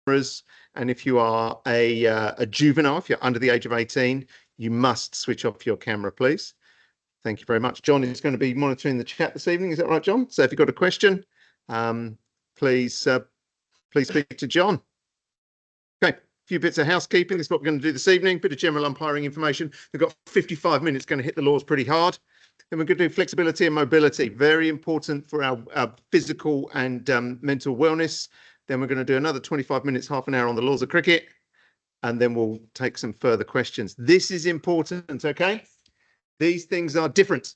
cameras. And if you are a juvenile, if you're under the age of 18, you must switch off your camera, please. Thank you very much. John is going to be monitoring the chat this evening. Is that right, John? So if you've got a question, please speak to John. Okay, a few bits of housekeeping. This is what we're going to do this evening. Bit of general umpiring information. We've got 55 minutes, going to hit the laws pretty hard. Then we're going to do flexibility and mobility. Very important for our physical and mental wellness. Then we're going to do another 25 minutes, half an hour on the laws of cricket. And then we'll take some further questions. This is important, okay? These things are different.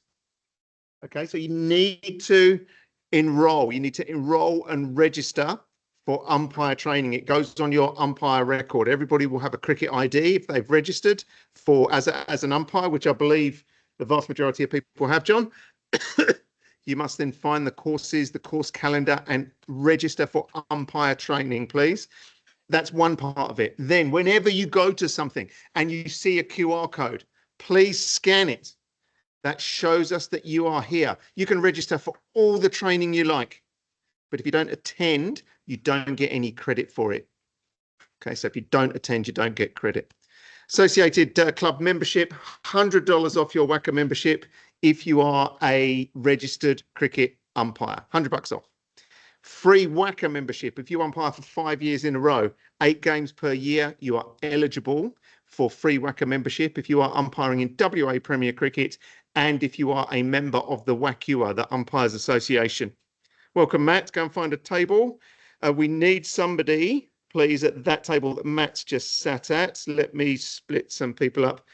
Okay, so you need to enroll. You need to enroll and register for umpire training. It goes on your umpire record. Everybody will have a cricket ID if they've registered for as an umpire, which I believe the vast majority of people have, John. You must then find the courses, the course calendar, and register for umpire training, please. That's one part of it. Then whenever you go to something and you see a QR code, please scan it. That shows us that you are here. You can register for all the training you like, but if you don't attend, you don't get any credit for it. Okay, so if you don't attend, you don't get credit. Associated club membership, $100 off your WACA membership if you are a registered cricket umpire, $100 off. Free WACA membership. If you umpire for 5 years in a row, 8 games per year, you are eligible for free WACA membership if you are umpiring in WA Premier Cricket and if you are a member of the WACUA, the Umpires Association. Welcome, Matt. Go and find a table. We need somebody, please, at that table that Matt's just sat at. Let me split some people up.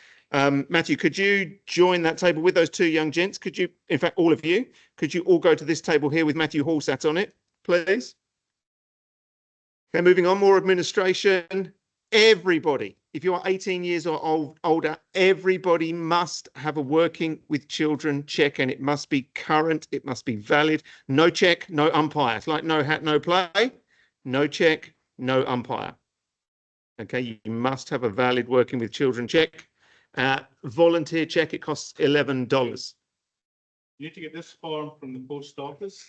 Matthew, could you join that table with those 2 young gents? Could you, in fact, all of you, could you all go to this table here with Matthew Hall sat on it, please? Okay, moving on, more administration. Everybody, if you are 18 years or older, everybody must have a working with children check, and it must be current, it must be valid. No check, no umpire. It's like no hat, no play. No check, no umpire. Okay, you must have a valid working with children check. Volunteer check, it costs $11. You need to get this form from the post office.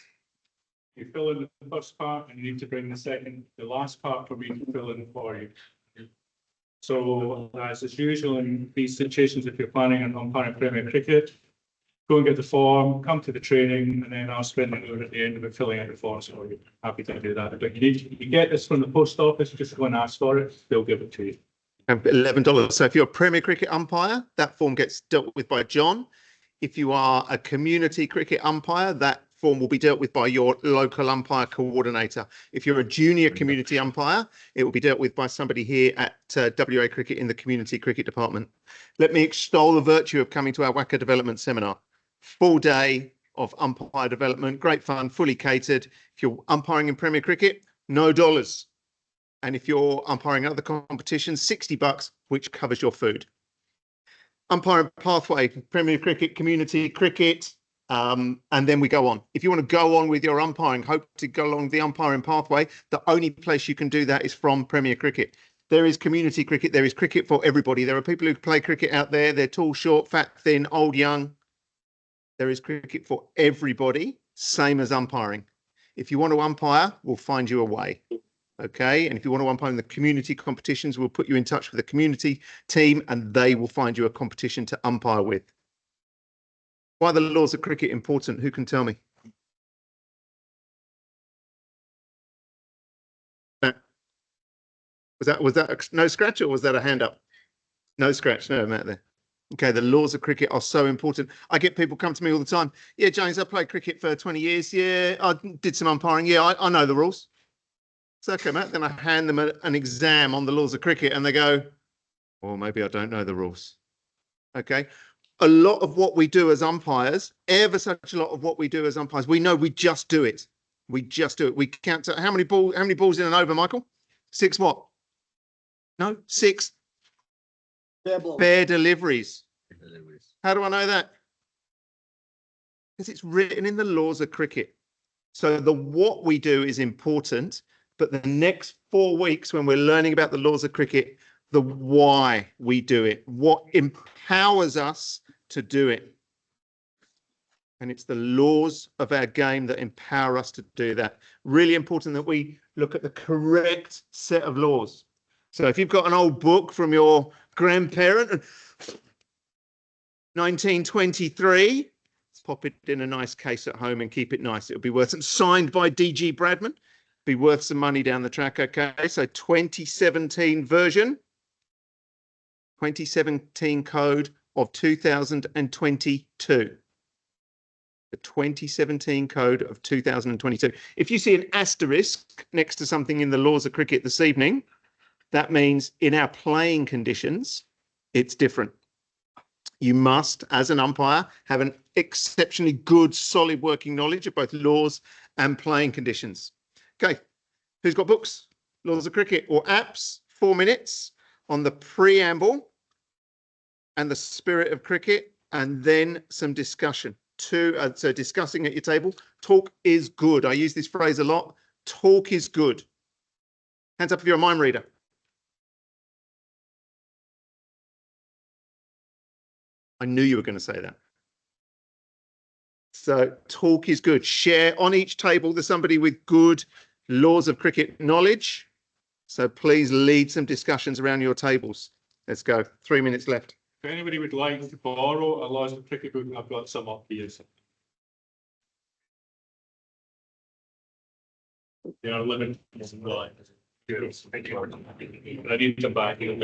You fill in the first part and you need to bring the last part for me to fill in for you. So as is usual in these situations, if you're planning on umpiring Premier Cricket, go and get the form, come to the training, and then I'll spend an hour at the end of it filling out the forms for you. Happy to do that. But you get this from the post office, just go and ask for it, they'll give it to you. And $11. So if you're a Premier Cricket umpire, that form gets dealt with by John. If you are a community cricket umpire, that form will be dealt with by your local umpire coordinator. If you're a junior community umpire, it will be dealt with by somebody here at WA Cricket in the community cricket department. Let me extol the virtue of coming to our WACA development seminar. Full day of umpire development, great fun, fully catered. If you're umpiring in Premier Cricket, no dollars. And if you're umpiring other competitions, $60, which covers your food. Umpiring pathway, Premier Cricket, community cricket, and then we go on. If you want to go on with your umpiring, hope to go along the umpiring pathway, the only place you can do that is from Premier Cricket. There is community cricket. There is cricket for everybody. There are people who play cricket out there. They're tall, short, fat, thin, old, young. There is cricket for everybody, same as umpiring. If you want to umpire, we'll find you a way. Okay, and if you want to umpire in the community competitions, we'll put you in touch with the community team and they will find you a competition to umpire with. Why are the laws of cricket important? Who can tell me? Was that a no scratch or was that a hand up? No scratch, no, Matt there. Okay, the laws of cricket are so important. I get people come to me all the time. Yeah, James, I played cricket for 20 years. Yeah, I did some umpiring. Yeah, I know the rules. It's okay, Matt. Then I hand them an exam on the laws of cricket and they go, well, maybe I don't know the rules. Okay. A lot of what we do as umpires, ever such a lot of what we do as umpires, we know we just do it. We just do it. We count how many balls in an over, Michael? 6 what? No, 6 fair deliveries. How do I know that? Because it's written in the laws of cricket. So the what we do is important. But the next 4 weeks when we're learning about the laws of cricket, the why we do it, what empowers us to do it. And it's the laws of our game that empower us to do that. Really important that we look at the correct set of laws. So if you've got an old book from your grandparent, 1923, let's pop it in a nice case at home and keep it nice. It'll be worth it. Signed by D.G. Bradman. Be worth some money down the track. Okay, so 2017 version, 2017 code of 2022. The 2017 code of 2022. If you see an asterisk next to something in the laws of cricket this evening, that means in our playing conditions, it's different. You must, as an umpire, have an exceptionally good, solid working knowledge of both laws and playing conditions. Okay, who's got books? Laws of cricket or apps? 4 minutes on the preamble and the spirit of cricket, and then some discussion. So discussing at your table. Talk is good. I use this phrase a lot. Talk is good. Hands up if you're a mind reader. I knew you were going to say that. So talk is good. Share on each table. There's somebody with good laws of cricket knowledge. So please lead some discussions around your tables. Let's go. 3 minutes left. If anybody would like to borrow a laws of cricket book, I've got some up here. They are limited. I need them back. We're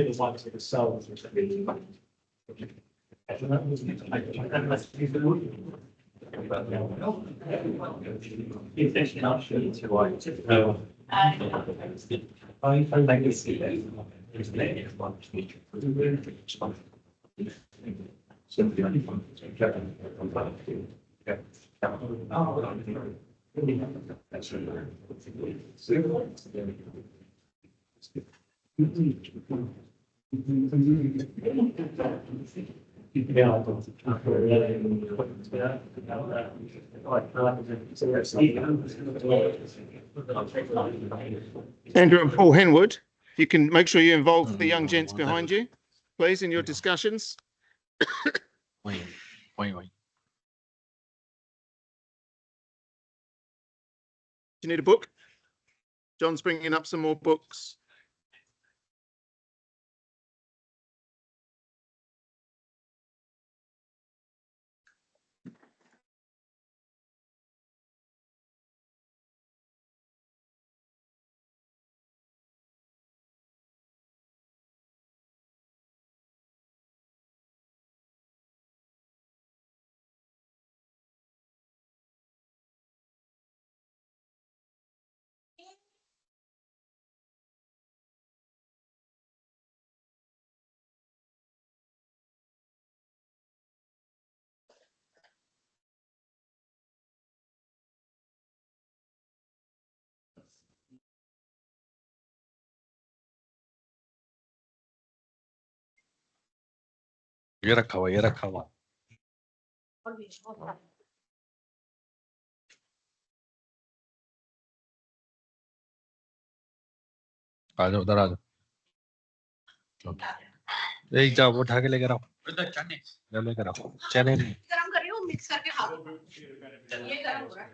the ones that sell. Andrew and Paul Henwood, you can make sure you involve the young gents behind you, please, in your discussions. Wait. Do you need a book? John's bringing up some more books. ये रखा हुआ आ जाओ उधर आ जाओ एक जाओ वो उठा के लेकर आओ लेकर आओ चने गरम करियो मिक्स करके खाओ ये गरम हो रहा है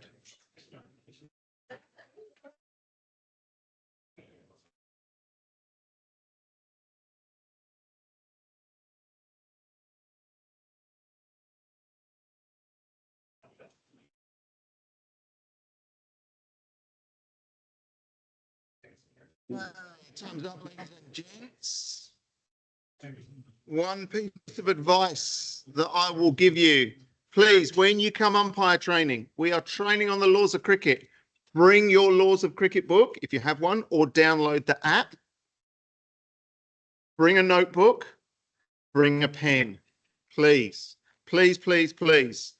Time's up, ladies and gents. One piece of advice that I will give you. Please, when you come umpire training, we are training on the laws of cricket. Bring your laws of cricket book, if you have one, or download the app. bring a notebook, bring a pen, please, please, please, please.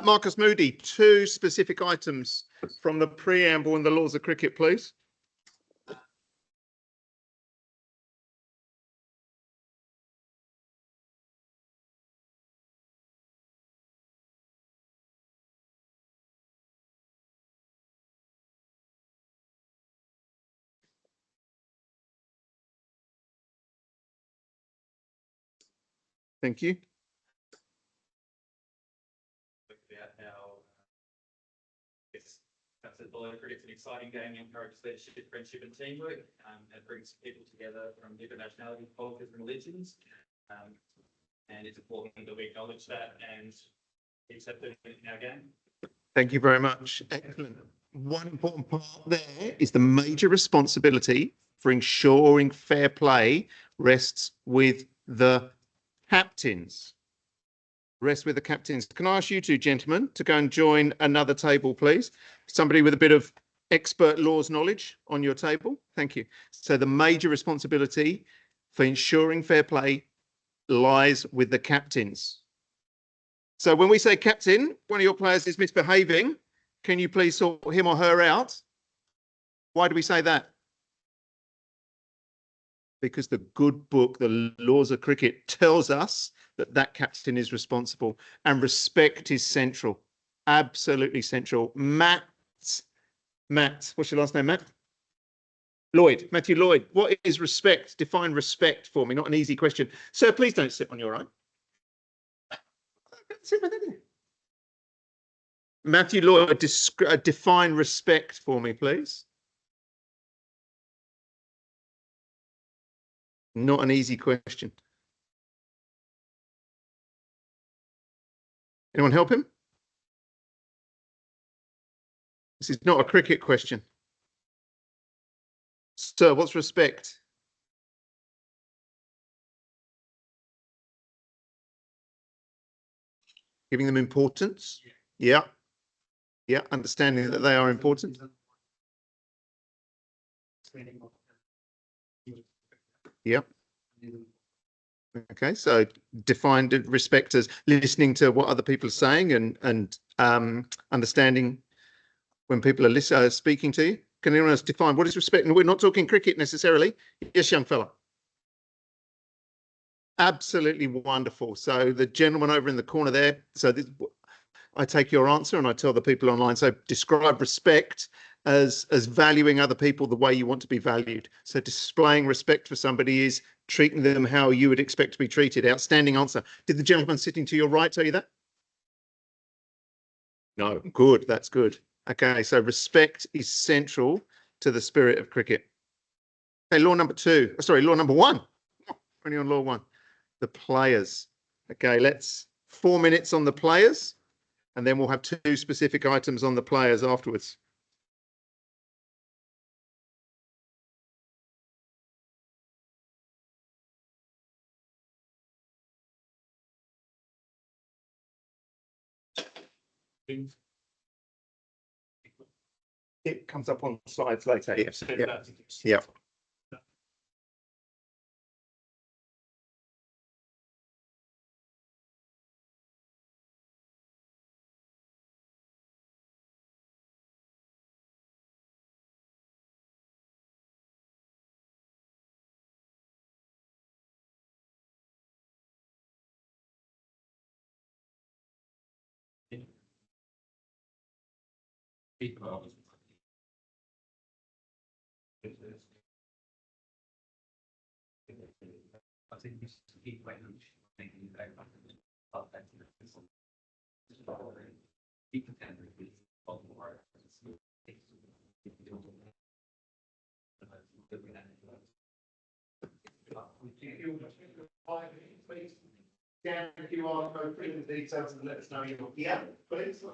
Marcus Moody, 2 specific items from the preamble and the laws of cricket, please. Thank you. It's an exciting game, encourages leadership, friendship and teamwork. It brings people together from different nationalities, cultures and religions. And it's important that we acknowledge that and accept it in our game. Thank you very much. Excellent. One important part there is the major responsibility for ensuring fair play rests with the captains. Rest with the captains. Can I ask you 2 gentlemen to go and join another table, please? Somebody with a bit of expert laws knowledge on your table. Thank you. So the major responsibility for ensuring fair play lies with the captains. So when we say captain, one of your players is misbehaving, can you please sort him or her out? Why do we say that? Because the good book, the laws of cricket, tells us that that captain is responsible, and respect is central, absolutely central. Matt, what's your last name, Matt? Lloyd, Matthew Lloyd. What is respect? Define respect for me. Not an easy question. Sir, please don't sit on your own. Matthew Lloyd, define respect for me, please. Not an easy question. Anyone help him? This is not a cricket question. Sir, what's respect? Giving them importance? Yeah. Yeah, understanding that they are important. Yeah. Okay, so defined respect as listening to what other people are saying and understanding when people are speaking to you. Can anyone else define what is respect? And we're not talking cricket necessarily. Yes, young fella. Absolutely wonderful. So the gentleman over in the corner there. So this, I take your answer and I tell the people online. So describe respect as valuing other people the way you want to be valued. So displaying respect for somebody is treating them how you would expect to be treated. Outstanding answer. Did the gentleman sitting to your right tell you that? No, good. That's good. Okay, so respect is central to the spirit of cricket. Okay, law number 2. Sorry, law number 1. Only on law 1. The players. Okay, let's 4 minutes on the players, and then we'll have 2 specific items on the players afterwards. It comes up on slides later. Yes. Yeah. Yeah. Dan, if you are, go through the details and let us know you're here, please.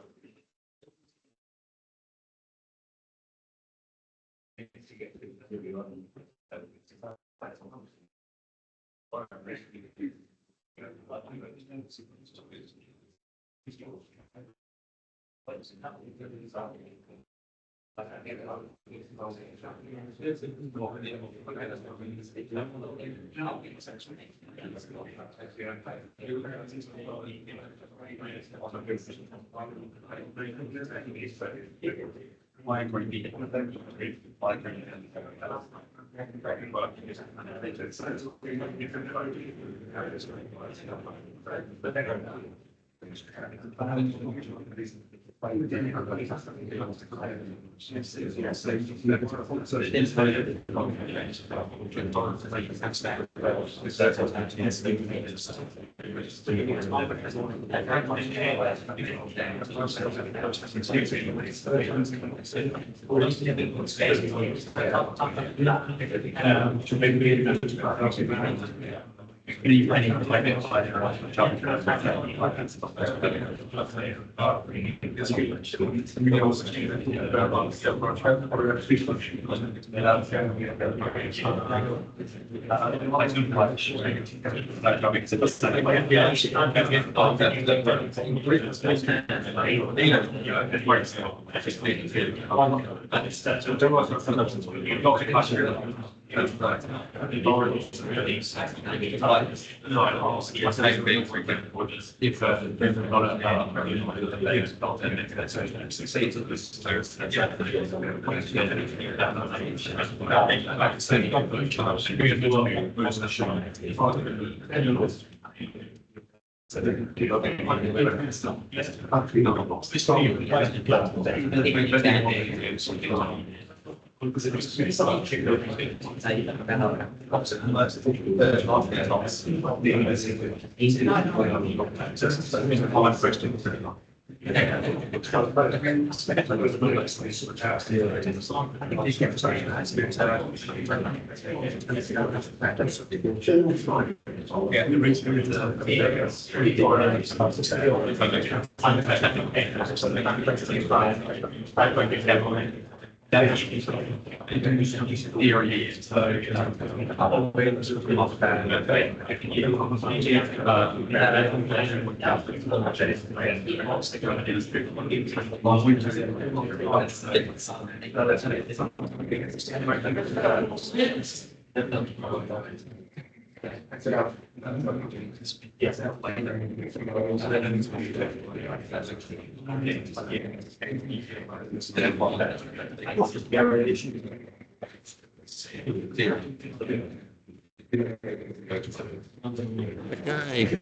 Okay.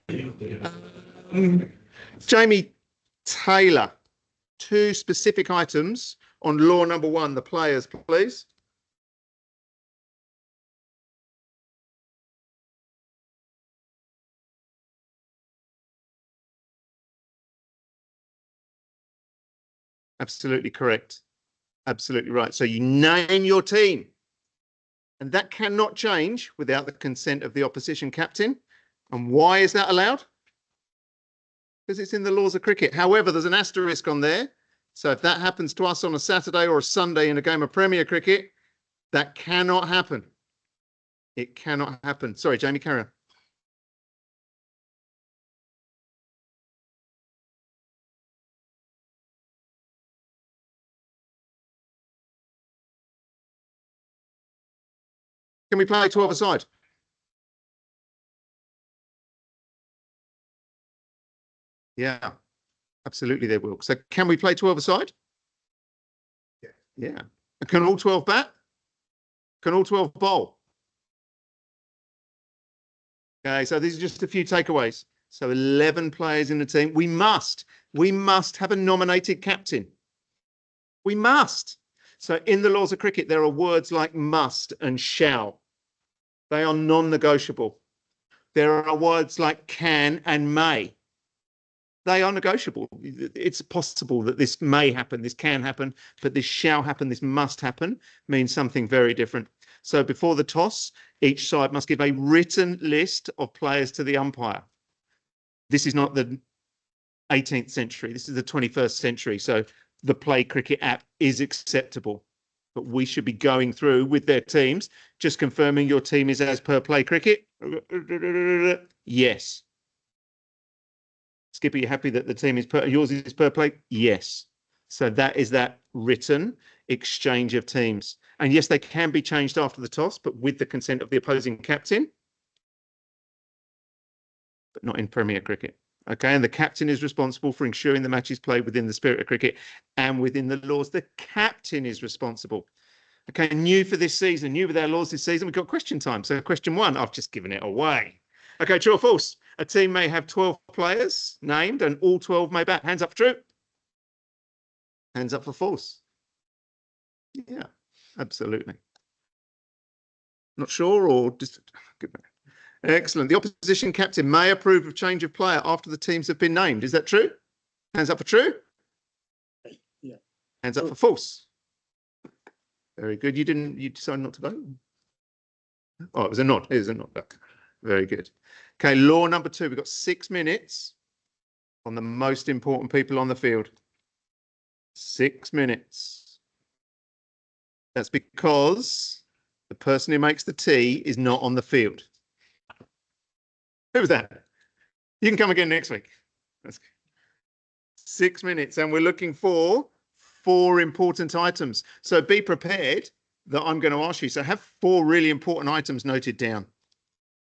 Jamie Taylor, two specific items on law number 1, the players, please. Absolutely correct. Absolutely right. So you name your team. And that cannot change without the consent of the opposition captain. And why is that allowed? Because it's in the laws of cricket. However, there's an asterisk on there. So if that happens to us on a Saturday or a Sunday in a game of Premier Cricket, that cannot happen. It cannot happen. Sorry, Jamie, carry on. Can we play 12 aside? Yeah, absolutely they will. So can we play 12 aside? Yeah. Can all 12 bat? Can all 12 bowl? Okay, so these are just a few takeaways. So 11 players in the team. We must have a nominated captain. We must. So in the laws of cricket, there are words like must and shall. They are non-negotiable. There are words like can and may. They are negotiable. It's possible that this may happen, this can happen, but this shall happen, this must happen means something very different. So before the toss, each side must give a written list of players to the umpire. This is not the 18th century. This is the 21st century. So the Play Cricket app is acceptable. But we should be going through with their teams, just confirming your team is as per Play Cricket. Yes. Skipper, you happy that the team is yours is per play? Yes. So that is that written. exchange of teams. And yes, they can be changed after the toss, but with the consent of the opposing captain, but not in Premier Cricket. Okay, and the captain is responsible for ensuring the match is played within the spirit of cricket and within the laws. The captain is responsible. Okay, new for this season, new with our laws this season, we've got question time. So question 1, I've just given it away. Okay, true or false? A team may have 12 players named and all 12 may bat. Hands up for true. Hands up for false. Yeah, absolutely. Not sure or just good man. Excellent. The opposition captain may approve of change of player after the teams have been named. Is that true? Hands up for true. Yeah. Hands up for false. Very good. You decided not to vote? Oh, it was a nod. It was a nod. Very good. Okay, law number 2. We've got 6 minutes on the most important people on the field. 6 minutes. That's because the person who makes the tea is not on the field. Who was that? You can come again next week. That's good. 6 minutes, and we're looking for 4 important items. So be prepared that I'm going to ask you. So have 4 really important items noted down.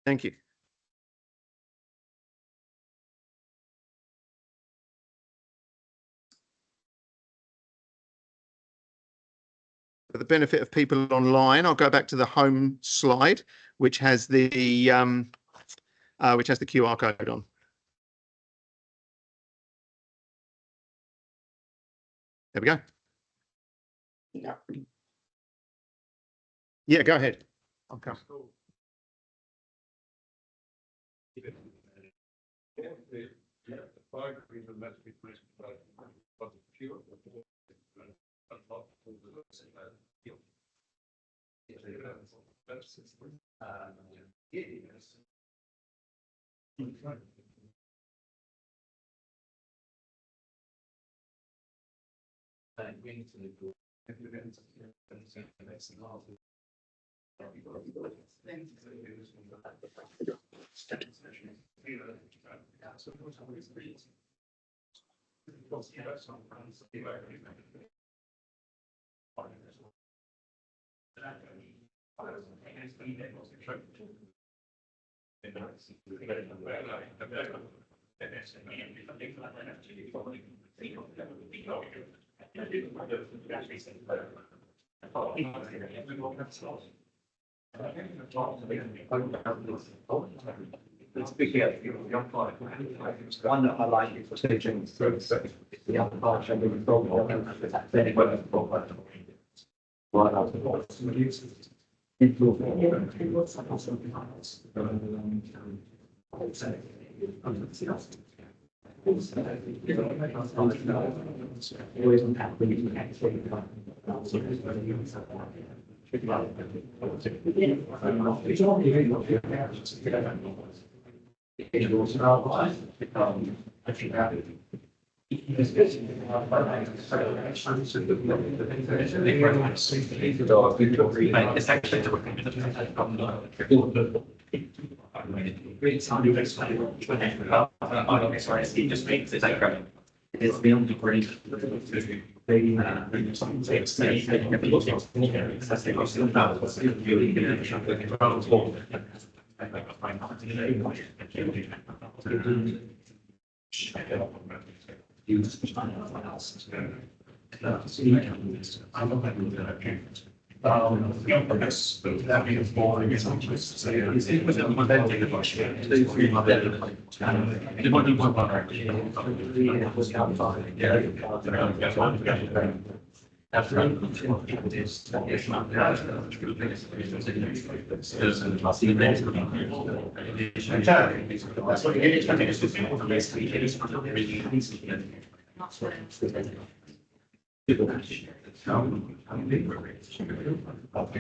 Thank you. For the benefit of people online, I'll go back to the home slide, which has the QR code on. There we go. Yeah. Yeah, go ahead. Okay. One that I like for teaching through the other part of it's actually it just makes it like it's beyond the grade that means boring is it was a preventing the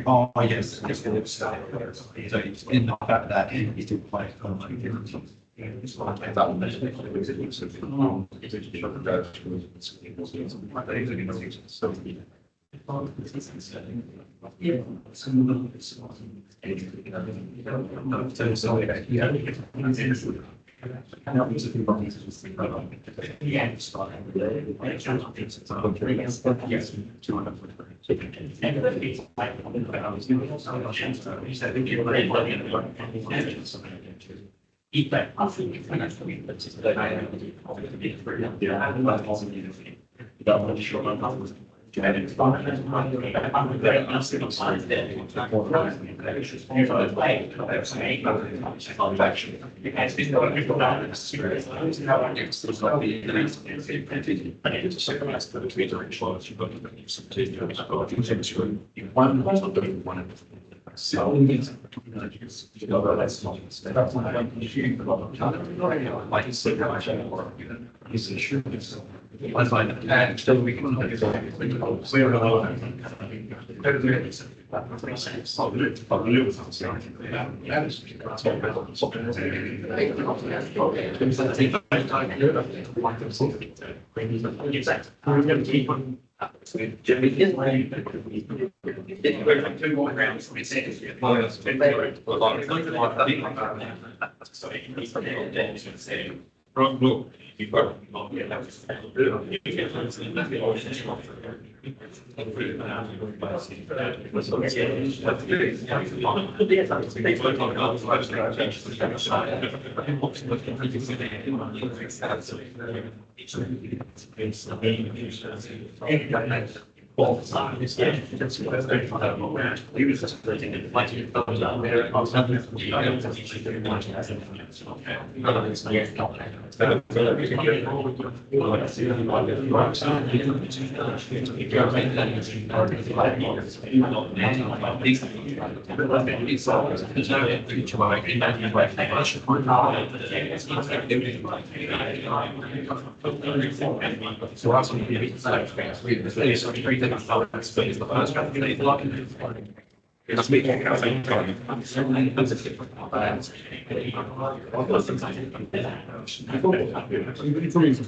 oh, yes. So in the fact that he did quite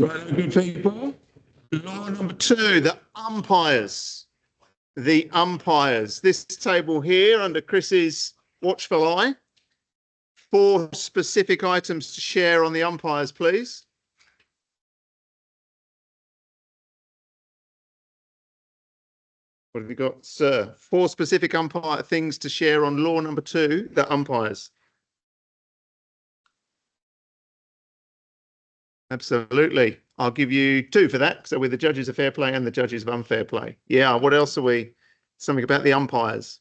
Good people. Law number 2, the umpires. The umpires. This table here under Chris's watchful eye. 4 specific items to share on the umpires, please. What have you got, sir? 4 specific umpire things to share on law number 2, the umpires. Absolutely. I'll give you 2 for that. So we're the judges of fair play and the judges of unfair play. Yeah, what else are we? Something about the umpires.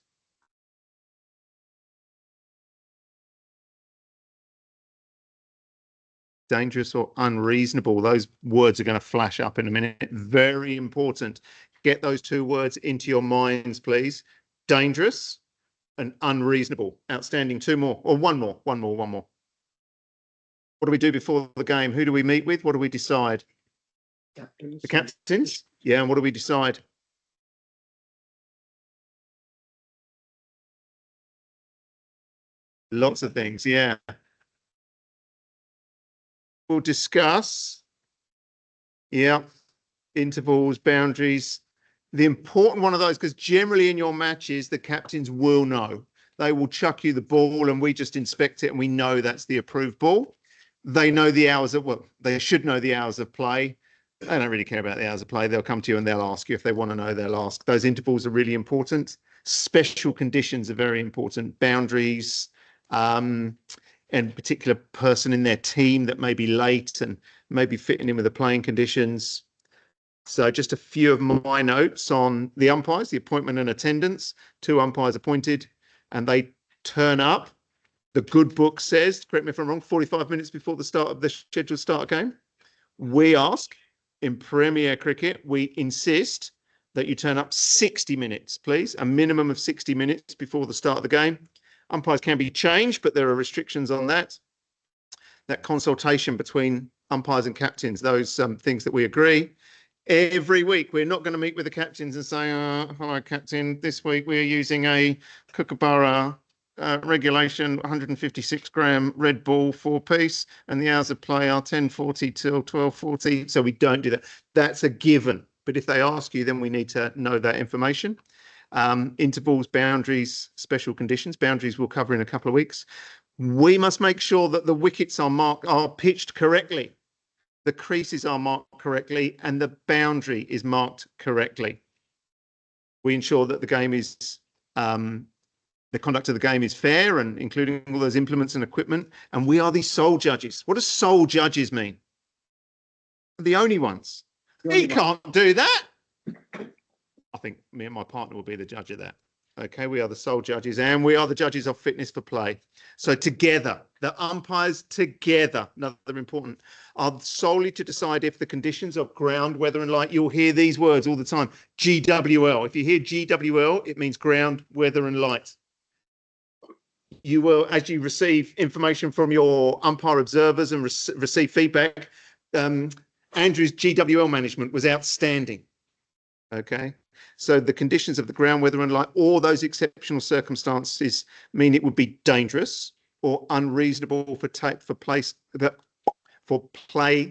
Dangerous or unreasonable. Those words are going to flash up in a minute. Very important. Get those 2 words into your minds, please. Dangerous and unreasonable. Outstanding. 2 more or one more. What do we do before the game? Who do we meet with? What do we decide? Captains. The captains? Yeah, and what do we decide? Lots of things, yeah. We'll discuss, yeah, intervals, boundaries. The important one of those, because generally in your matches, the captains will know. They will chuck you the ball and we just inspect it and we know that's the approved ball. They know the hours of, well, they should know the hours of play. They don't really care about the hours of play. They'll come to you and they'll ask you if they want to know, they'll ask. Those intervals are really important. Special conditions are very important. Boundaries, and particular person in their team that may be late and maybe fitting in with the playing conditions. So just a few of my notes on the umpires, the appointment and attendance. 2 umpires appointed and they turn up. The good book says, correct me if I'm wrong, 45 minutes before the start of the scheduled start game. We ask in Premier Cricket, we insist that you turn up 60 minutes, please, a minimum of 60 minutes before the start of the game. Umpires can be changed, but there are restrictions on that. That consultation between umpires and captains, those things that we agree. Every week, we're not going to meet with the captains and say, hello, captain, this week we're using a Kookaburra regulation 156-gram Red Bull 4-piece, and the hours of play are 10:40 till 12:40. So we don't do that. That's a given. But if they ask you, then we need to know that information. Intervals, boundaries, special conditions. Boundaries we'll cover in a couple of weeks. We must make sure that the wickets are pitched correctly, the creases are marked correctly, and the boundary is marked correctly. We ensure that the game is the conduct of the game is fair, and including all those implements and equipment. And we are the sole judges. What does sole judges mean? The only ones. He can't do that. I think me and my partner will be the judge of that. Okay, we are the sole judges, and we are the judges of fitness for play. So together, the umpires together, another important, are solely to decide if the conditions of ground, weather and light, you'll hear these words all the time, GWL. If you hear GWL, it means ground, weather and light. You will, as you receive information from your umpire observers and receive feedback, Andrew's GWL management was outstanding. Okay, so the conditions of the ground, weather and light, all those exceptional circumstances mean it would be dangerous or unreasonable for play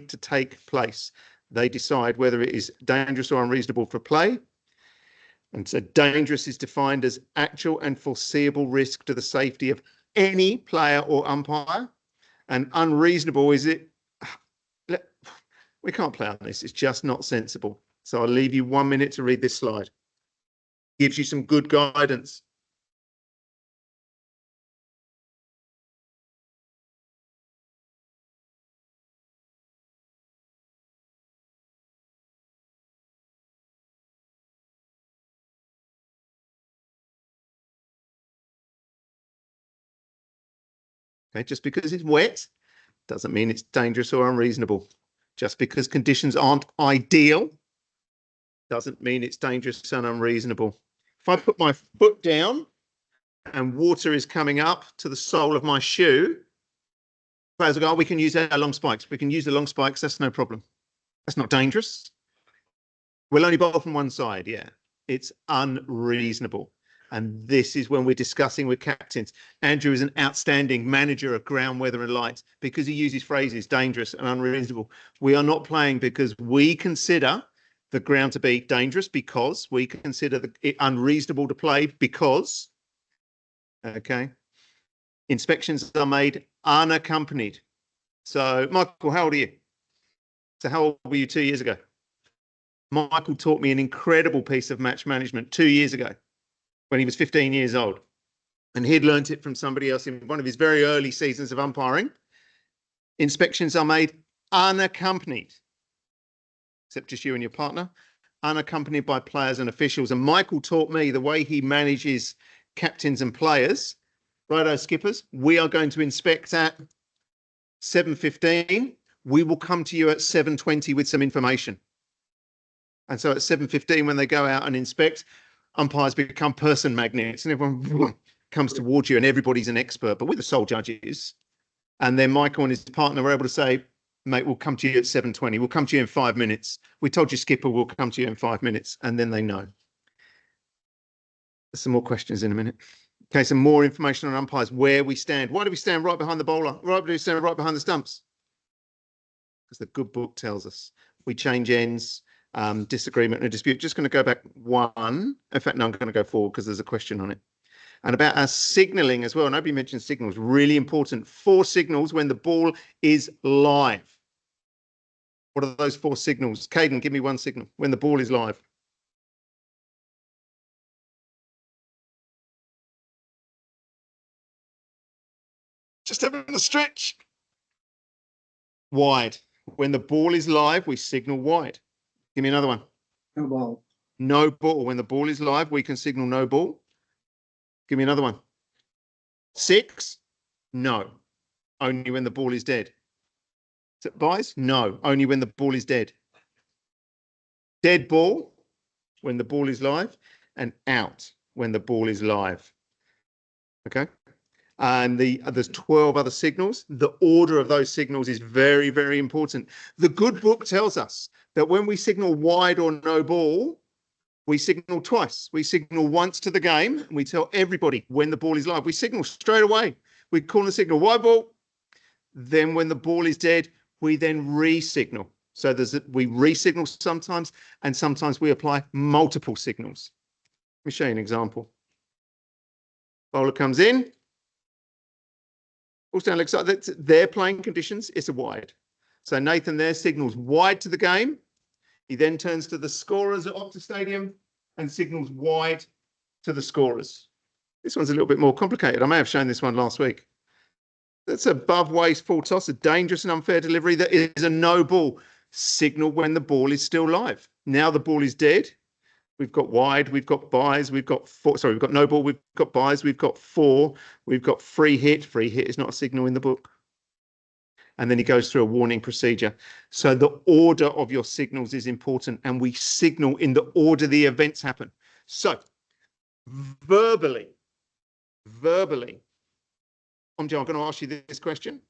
to take place. They decide whether it is dangerous or unreasonable for play. And so dangerous is defined as actual and foreseeable risk to the safety of any player or umpire. And unreasonable is it, we can't play on this, it's just not sensible. So I'll leave you 1 minute to read this slide. Gives you some good guidance. Okay, just because it's wet doesn't mean it's dangerous or unreasonable. Just because conditions aren't ideal doesn't mean it's dangerous and unreasonable. If I put my foot down and water is coming up to the sole of my shoe, players will go, oh, we can use our long spikes. We can use the long spikes. That's no problem. That's not dangerous. We'll only bowl from one side. Yeah, it's unreasonable. And this is when we're discussing with captains. Andrew is an outstanding manager of ground, weather and light because he uses phrases dangerous and unreasonable. We are not playing because we consider the ground to be dangerous, because we consider it unreasonable to play because, okay, inspections are made unaccompanied. So, Michael, how old are you? So how old were you 2 years ago? Michael taught me an incredible piece of match management 2 years ago when he was 15 years old. And he'd learnt it from somebody else in one of his very early seasons of umpiring. Inspections are made unaccompanied, except just you and your partner, unaccompanied by players and officials. And Michael taught me the way he manages captains and players. Righto, skippers, we are going to inspect at 7:15. We will come to you at 7:20 with some information. And so at 7:15, when they go out and inspect, umpires become person magnets and everyone comes towards you and everybody's an expert, but we're the sole judges. And then Michael and his partner were able to say, mate, we'll come to you at 7:20. We'll come to you in 5 minutes. We told you, skipper, we'll come to you in 5 minutes. And then they know. Some more questions in a minute. Okay, some more information on umpires, where we stand. Why do we stand right behind the bowler? Why do we stand right behind the stumps? Because the good book tells us. We change ends, disagreement and a dispute. Just going to go back one. In fact, no, I'm going to go forward because there's a question on it. And about our signalling as well. Nobody mentioned signals. Really important. 4 signals when the ball is live. What are those 4 signals? Caden, give me one signal when the ball is live. Just having a stretch. Wide. When the ball is live, we signal wide. Give me another one. No ball. No ball. When the ball is live, we can signal no ball. Give me another one. 6? No. Only when the ball is dead. Is it buys? No. Only when the ball is dead. Dead ball when the ball is live, and out when the ball is live. Okay. And there's 12 other signals. The order of those signals is very, very important. The good book tells us that when we signal wide or no ball, we signal twice. We signal once to the game, and we tell everybody when the ball is live. We signal straight away. We call the signal wide ball. Then when the ball is dead, we then re-signal. So we re-signal sometimes, and sometimes we apply multiple signals. Let me show you an example. Bowler comes in. Ball's down leg side. That's their playing conditions. It's a wide. So Nathan there signals wide to the game. He then turns to the scorers at Optus Stadium and signals wide to the scorers. This one's a little bit more complicated. I may have shown this one last week. That's above waist full toss, a dangerous and unfair delivery that is a no ball. Signal when the ball is still live. Now the ball is dead. We've got wide, we've got buys, we've got four. Sorry, we've got no ball, we've got buys, we've got four, we've got free hit. Free hit is not a signal in the book. And then he goes through a warning procedure. So the order of your signals is important, and we signal in the order the events happen. So verbally, I'm going to ask you this question.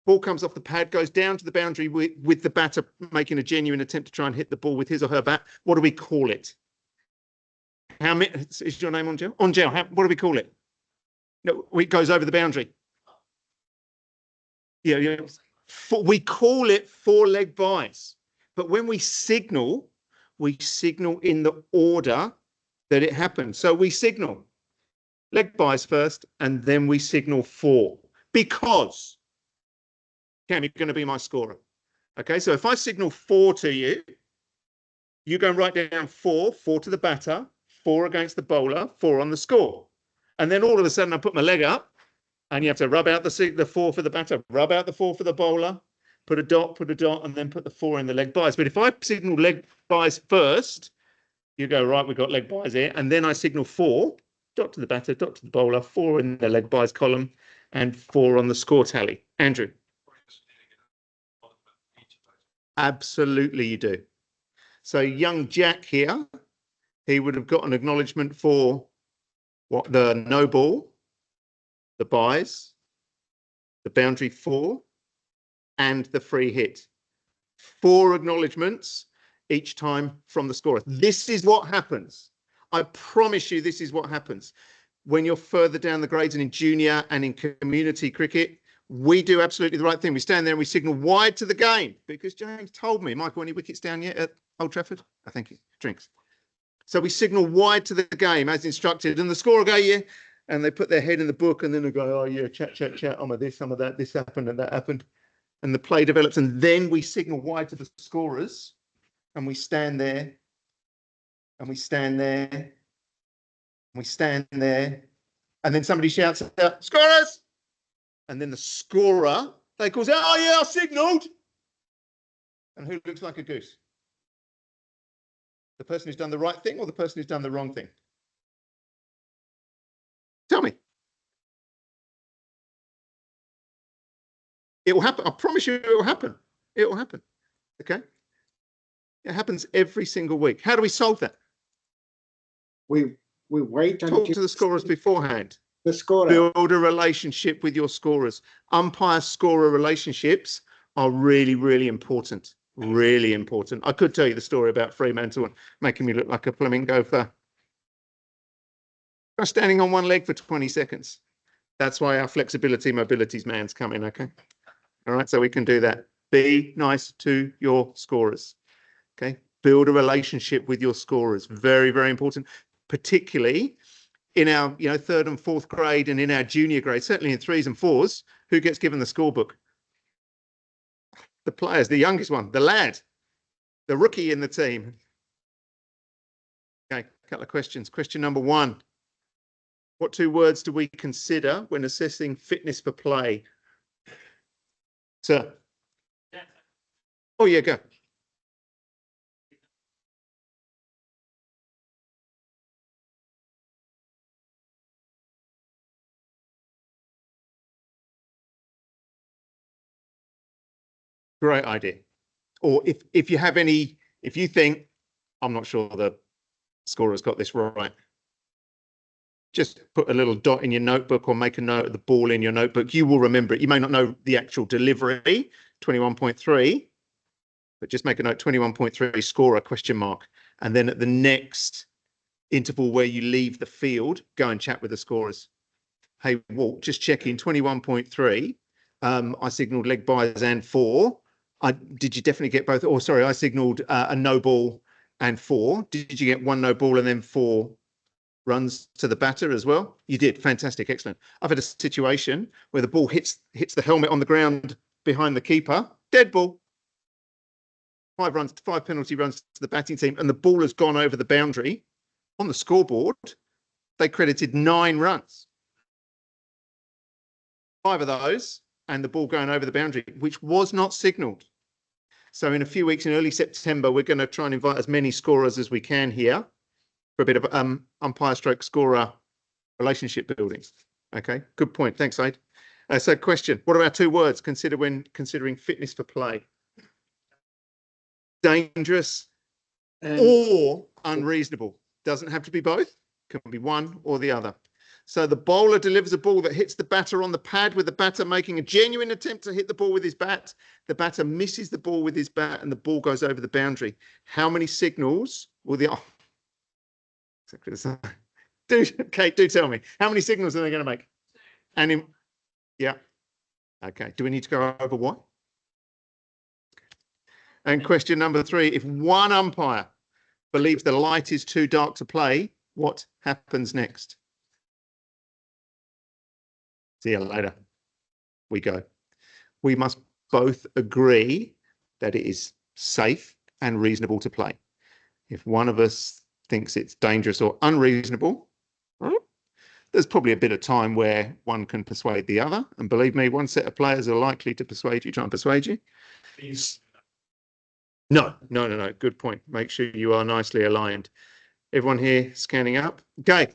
Ball comes off the pad, goes down to the boundary with the batter making a genuine attempt to try and hit the ball with his or her bat. What do we call it? How many is your name on gel? On gel. What do we call it? No, it goes over the boundary. Yeah. We call it four-leg buys. But when we signal in the order that it happens. So we signal leg buys first, and then we signal four. Because, Cam, you're going to be my scorer. Okay, so if I signal four to you, you go and write down four to the batter, four against the bowler, four on the score. And then all of a sudden I put my leg up, and you have to rub out the four for the batter, rub out the four for the bowler, put a dot, and then put the four in the leg buys. But if I signal leg buys first, you go, right, we've got leg buys here. And then I signal four, dot to the batter, dot to the bowler, four in the leg buys column, and four on the score tally. Andrew. Absolutely you do. So young Jack here, he would have got an acknowledgement for what? The no ball, the buys, the boundary four, and the free hit. 4 acknowledgements each time from the scorer. This is what happens. I promise you this is what happens. When you're further down the grades and in junior and in community cricket, we do absolutely the right thing. We stand there and we signal wide to the game because James told me, Michael, any wickets down yet at Old Trafford? Oh, thank you. Drinks. So we signal wide to the game as instructed, and the scorer go, yeah, and they put their head in the book and then they go, oh yeah, chat, I'm of this, some of that, this happened and that happened. And the play develops, and then we signal wide to the scorers, and we stand there, and we stand there, and we stand there, and then somebody shouts out, scorers! And then the scorer, they calls out, oh yeah, I signalled. And who looks like a goose? The person who's done the right thing or the person who's done the wrong thing? Tell me. It will happen. I promise you it will happen. It will happen. Okay? It happens every single week. How do we solve that? We wait Talk until to the scorers beforehand. the scorer. Build a relationship with your scorers. Umpire-scorer relationships are really, really important. Really important. I could tell you the story about Fremantle and making me look like a flamingo for standing on one leg for 20 seconds. That's why our flexibility, mobilities man's coming, okay? All right, so we can do that. Be nice to your scorers, okay? Build a relationship with your scorers. Very, very important, particularly in our 3rd and 4th grade and in our junior grade, certainly in 3s and 4s, who gets given the scorebook? The players, the youngest one, the lad, the rookie in the team. Okay, a couple of questions. Question number 1. What 2 words do we consider when assessing fitness for play? Sir. Oh, yeah, go. Great idea. Or if you have any, if you think, I'm not sure the scorer's got this right, just put a little dot in your notebook or make a note of the ball in your notebook. You will remember it. You may not know the actual delivery, 21.3, but just make a note, 21.3 scorer, question mark. And then at the next interval where you leave the field, go and chat with the scorers. Hey, Walt, just checking 21.3. I signalled leg buys and 4. Did you definitely get both? Oh, sorry, I signalled a no ball and 4. Did you get 1 no ball and then 4 runs to the batter as well. You did. Fantastic. Excellent. I've had a situation where the ball hits the helmet on the ground behind the keeper. Dead ball. 5 penalty runs to the batting team, and the ball has gone over the boundary. On the scoreboard, they credited 9 runs. 5 of those, and the ball going over the boundary, which was not signalled. So in a few weeks, in early September, we're going to try and invite as many scorers as we can here for a bit of umpire stroke scorer relationship building. Okay, good point. Thanks, Aid. So question, what are our 2 words consider when considering fitness for play? Dangerous or unreasonable. Doesn't have to be both. Can be one or the other. So the bowler delivers a ball that hits the batter on the pad, with the batter making a genuine attempt to hit the ball with his bat. The batter misses the ball with his bat and the ball goes over the boundary. How many signals will the... Oh, exactly the same. Kate, do tell me. How many signals are they going to make? And yeah. Okay. Do we need to go over why? And question number 3, if one umpire believes the light is too dark to play, what happens next? See you later. We go. We must both agree that it is safe and reasonable to play. If one of us thinks it's dangerous or unreasonable, there's probably a bit of time where one can persuade the other. And believe me, one set of players are likely to persuade you, try and persuade you. No. Good point. Make sure you are nicely aligned. Everyone here scanning up. Okay.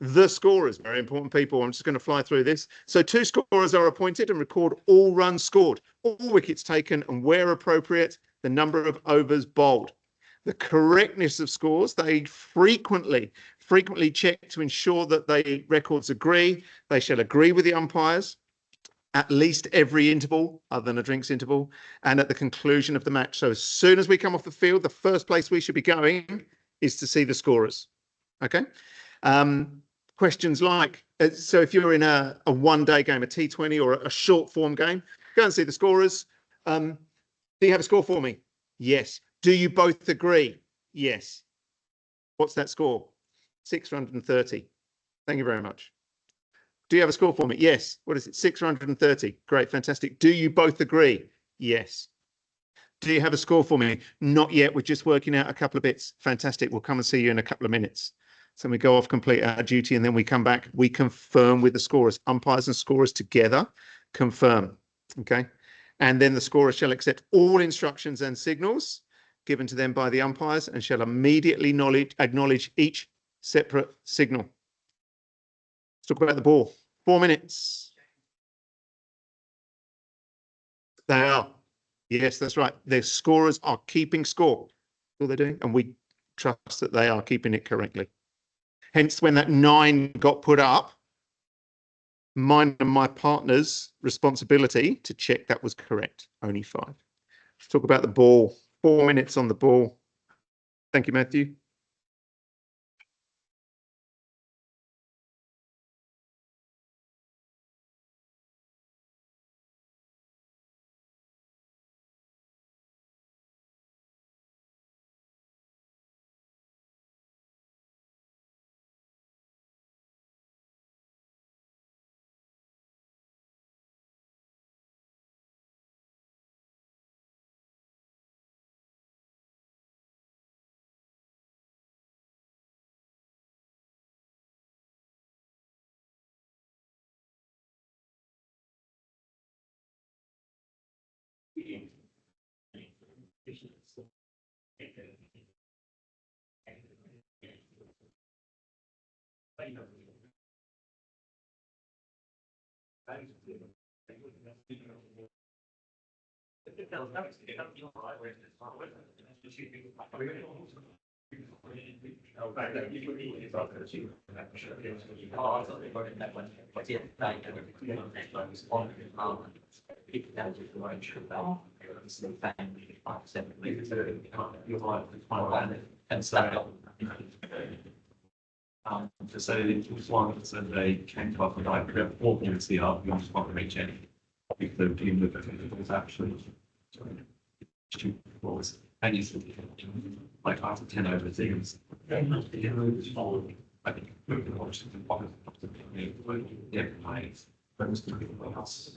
The scorers, very important people. I'm just going to fly through this. So 2 scorers are appointed and record all runs scored, all wickets taken, and where appropriate, the number of overs bowled. The correctness of scores, they frequently check to ensure that the records agree. They shall agree with the umpires at least every interval, other than a drinks interval, and at the conclusion of the match. So as soon as we come off the field, the first place we should be going is to see the scorers. Okay. Questions like, so if you're in a one-day game, a T20 or a short form game, go and see the scorers. Do you have a score for me? Yes. Do you both agree? Yes. What's that score? 630. Thank you very much. Do you have a score for me? Yes. What is it? 630. Great. Fantastic. Do you both agree? Yes. Do you have a score for me? Not yet. We're just working out a couple of bits. Fantastic. We'll come and see you in a couple of minutes. So we go off, complete our duty, and then we come back. We confirm with the scorers. Umpires and scorers together confirm. Okay. And then the scorer shall accept all instructions and signals given to them by the umpires and shall immediately acknowledge each separate signal. Let's talk about the ball. 4 minutes. They are. Yes, that's right. The scorers are keeping score. That's all they're doing. And we trust that they are keeping it correctly. Hence, when that 9 got put up, mine and my partner's responsibility to check that was correct. Only 5. Let's talk about the ball. 4 minutes on the ball. Thank you, Matthew. So it was one that they came to us and I could walk into the art, you just want to reach in. If the team looked at it, it was actually was and you like after 10 over things. I think we can watch the pocket of the nice. But it's going to be else.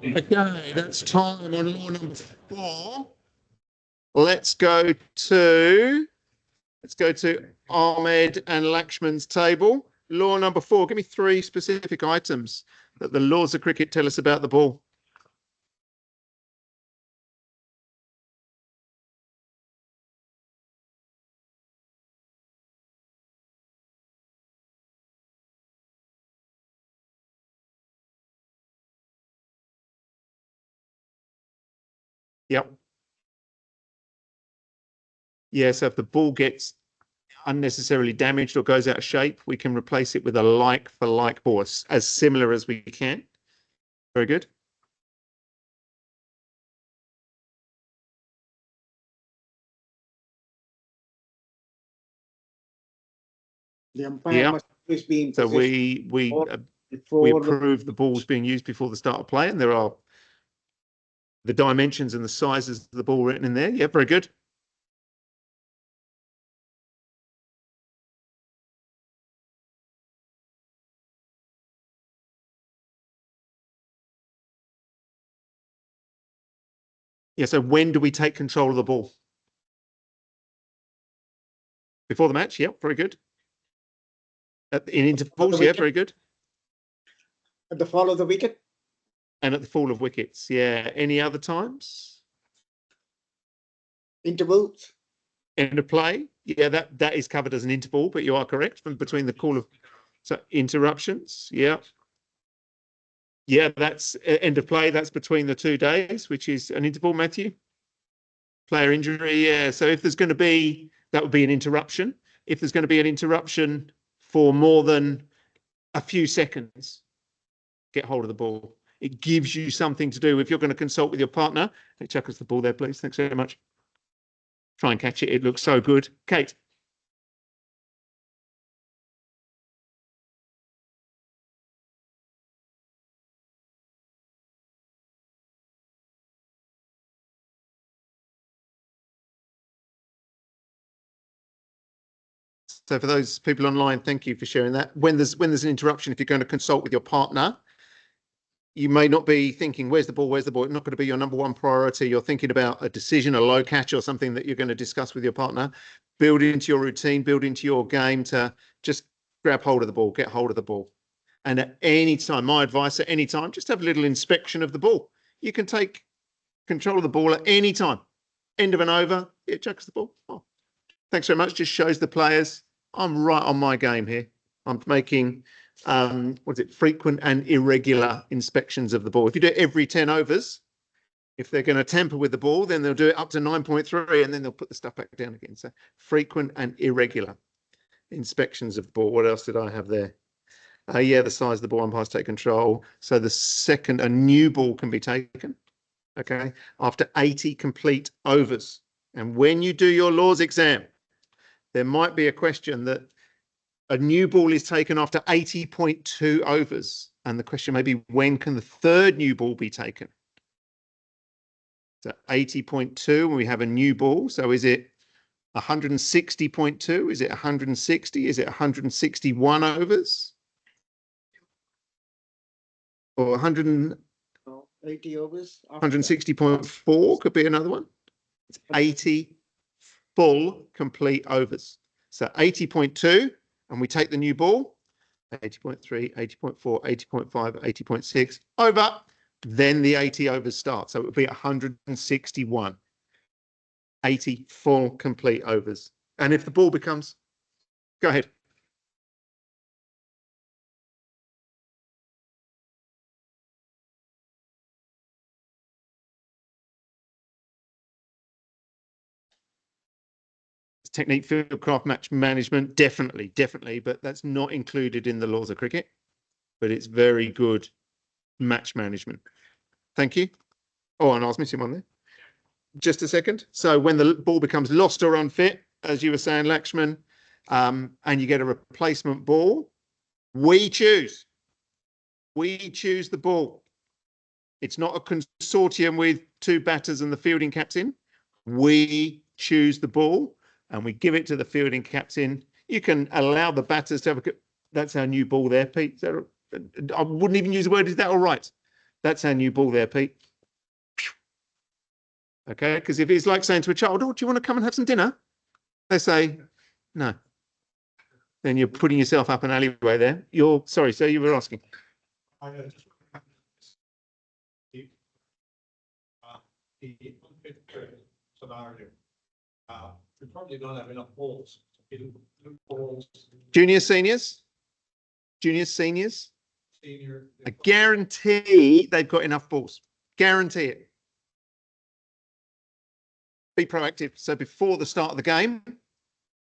Okay, that's time on law number 4. Let's go to Ahmed and Lakshman's table. Law number 4. Give me 3 specific items that the laws of cricket tell us about the ball. Yep. Yeah, so if the ball gets unnecessarily damaged or goes out of shape, we can replace it with a like for like ball, as similar as we can. Very good. The umpire Yeah. must always be in So position we before the approve the balls being used before the start of play, and there are the dimensions and the sizes of the ball written in there. Yeah, very good. Yeah, so when do we take control of the ball? Before the match? Yep, very good. In intervals, yeah, very good. at the fall of the wicket. And at the fall of wickets, yeah. Any other times? Intervals. End of play, yeah, that is covered as an interval, but you are correct. From between the call of interruptions, yeah. Yeah, that's end of play. That's between the 2 days, which is an interval, Matthew. Player injury, yeah. So if there's going to be, that would be an interruption. If there's going to be an interruption for more than a few seconds, get hold of the ball. It gives you something to do if you're going to consult with your partner. Hey, chuck us the ball there, please. Thanks very much. Try and catch it. It looks so good. Kate. So for those people online, thank you for sharing that. When there's an interruption, if you're going to consult with your partner, you may not be thinking, where's the ball? Where's the ball? It's not going to be your number one priority. You're thinking about a decision, a low catch or something that you're going to discuss with your partner. Build into your routine, build into your game to just grab hold of the ball, get hold of the ball. And at any time, my advice at any time, just have a little inspection of the ball. You can take control of the ball at any time. End of an over, it chucks the ball. Oh, thanks very much. Just shows the players I'm right on my game here. I'm making frequent and irregular inspections of the ball. If you do it every 10 overs, if they're going to tamper with the ball, then they'll do it up to 9.3 and then they'll put the stuff back down again. So frequent and irregular inspections of the ball. What else did I have there? Yeah, the size of the ball, umpires take control. So the second a new ball can be taken, okay, after 80 complete overs. And when you do your laws exam, there might be a question that a new ball is taken after 80.2 overs. And the question may be, when can the third new ball be taken? So 80.2, we have a new ball. So is it 160.2? Is it 160? Is it 161 overs? Or 80 overs. 160.4 could be another one. It's 80 full complete overs. So 80.2, and we take the new ball, 80.3, 80.4, 80.5, 80.6, over, then the 80 overs start. So it would be 161. 80 full complete overs. And if the ball becomes, go ahead. Technique, fieldcraft, match management, definitely, but that's not included in the laws of cricket. But it's very good match management. Thank you. Oh, and I was missing one there. Just a second. So when the ball becomes lost or unfit, as you were saying, Lakshman, and you get a replacement ball, we choose the ball. It's not a consortium with two batters and the fielding captain. We choose the ball. And we give it to the fielding captain. You can allow the batters to have a good. That's our new ball there, Pete. I wouldn't even use the word, is that all right? That's our new ball there, Pete. Okay, because if it's like saying to a child, oh, do you want to come and have some dinner? They say, no. Then you're putting yourself up an alleyway there. Sorry, sir, you were asking. Scenario. We probably don't have enough balls. Juniors, seniors? Senior. I guarantee they've got enough balls. Guarantee it. Be proactive. So before the start of the game,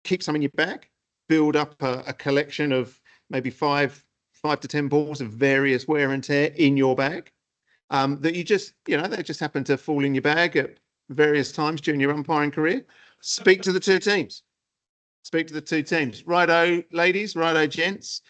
keep some in your bag. Build up a collection of maybe five to 10 balls of various wear and tear in your bag. That you just, they just happen to fall in your bag at various times during your umpiring career. Speak to the two teams. Righto, ladies, righto, gents.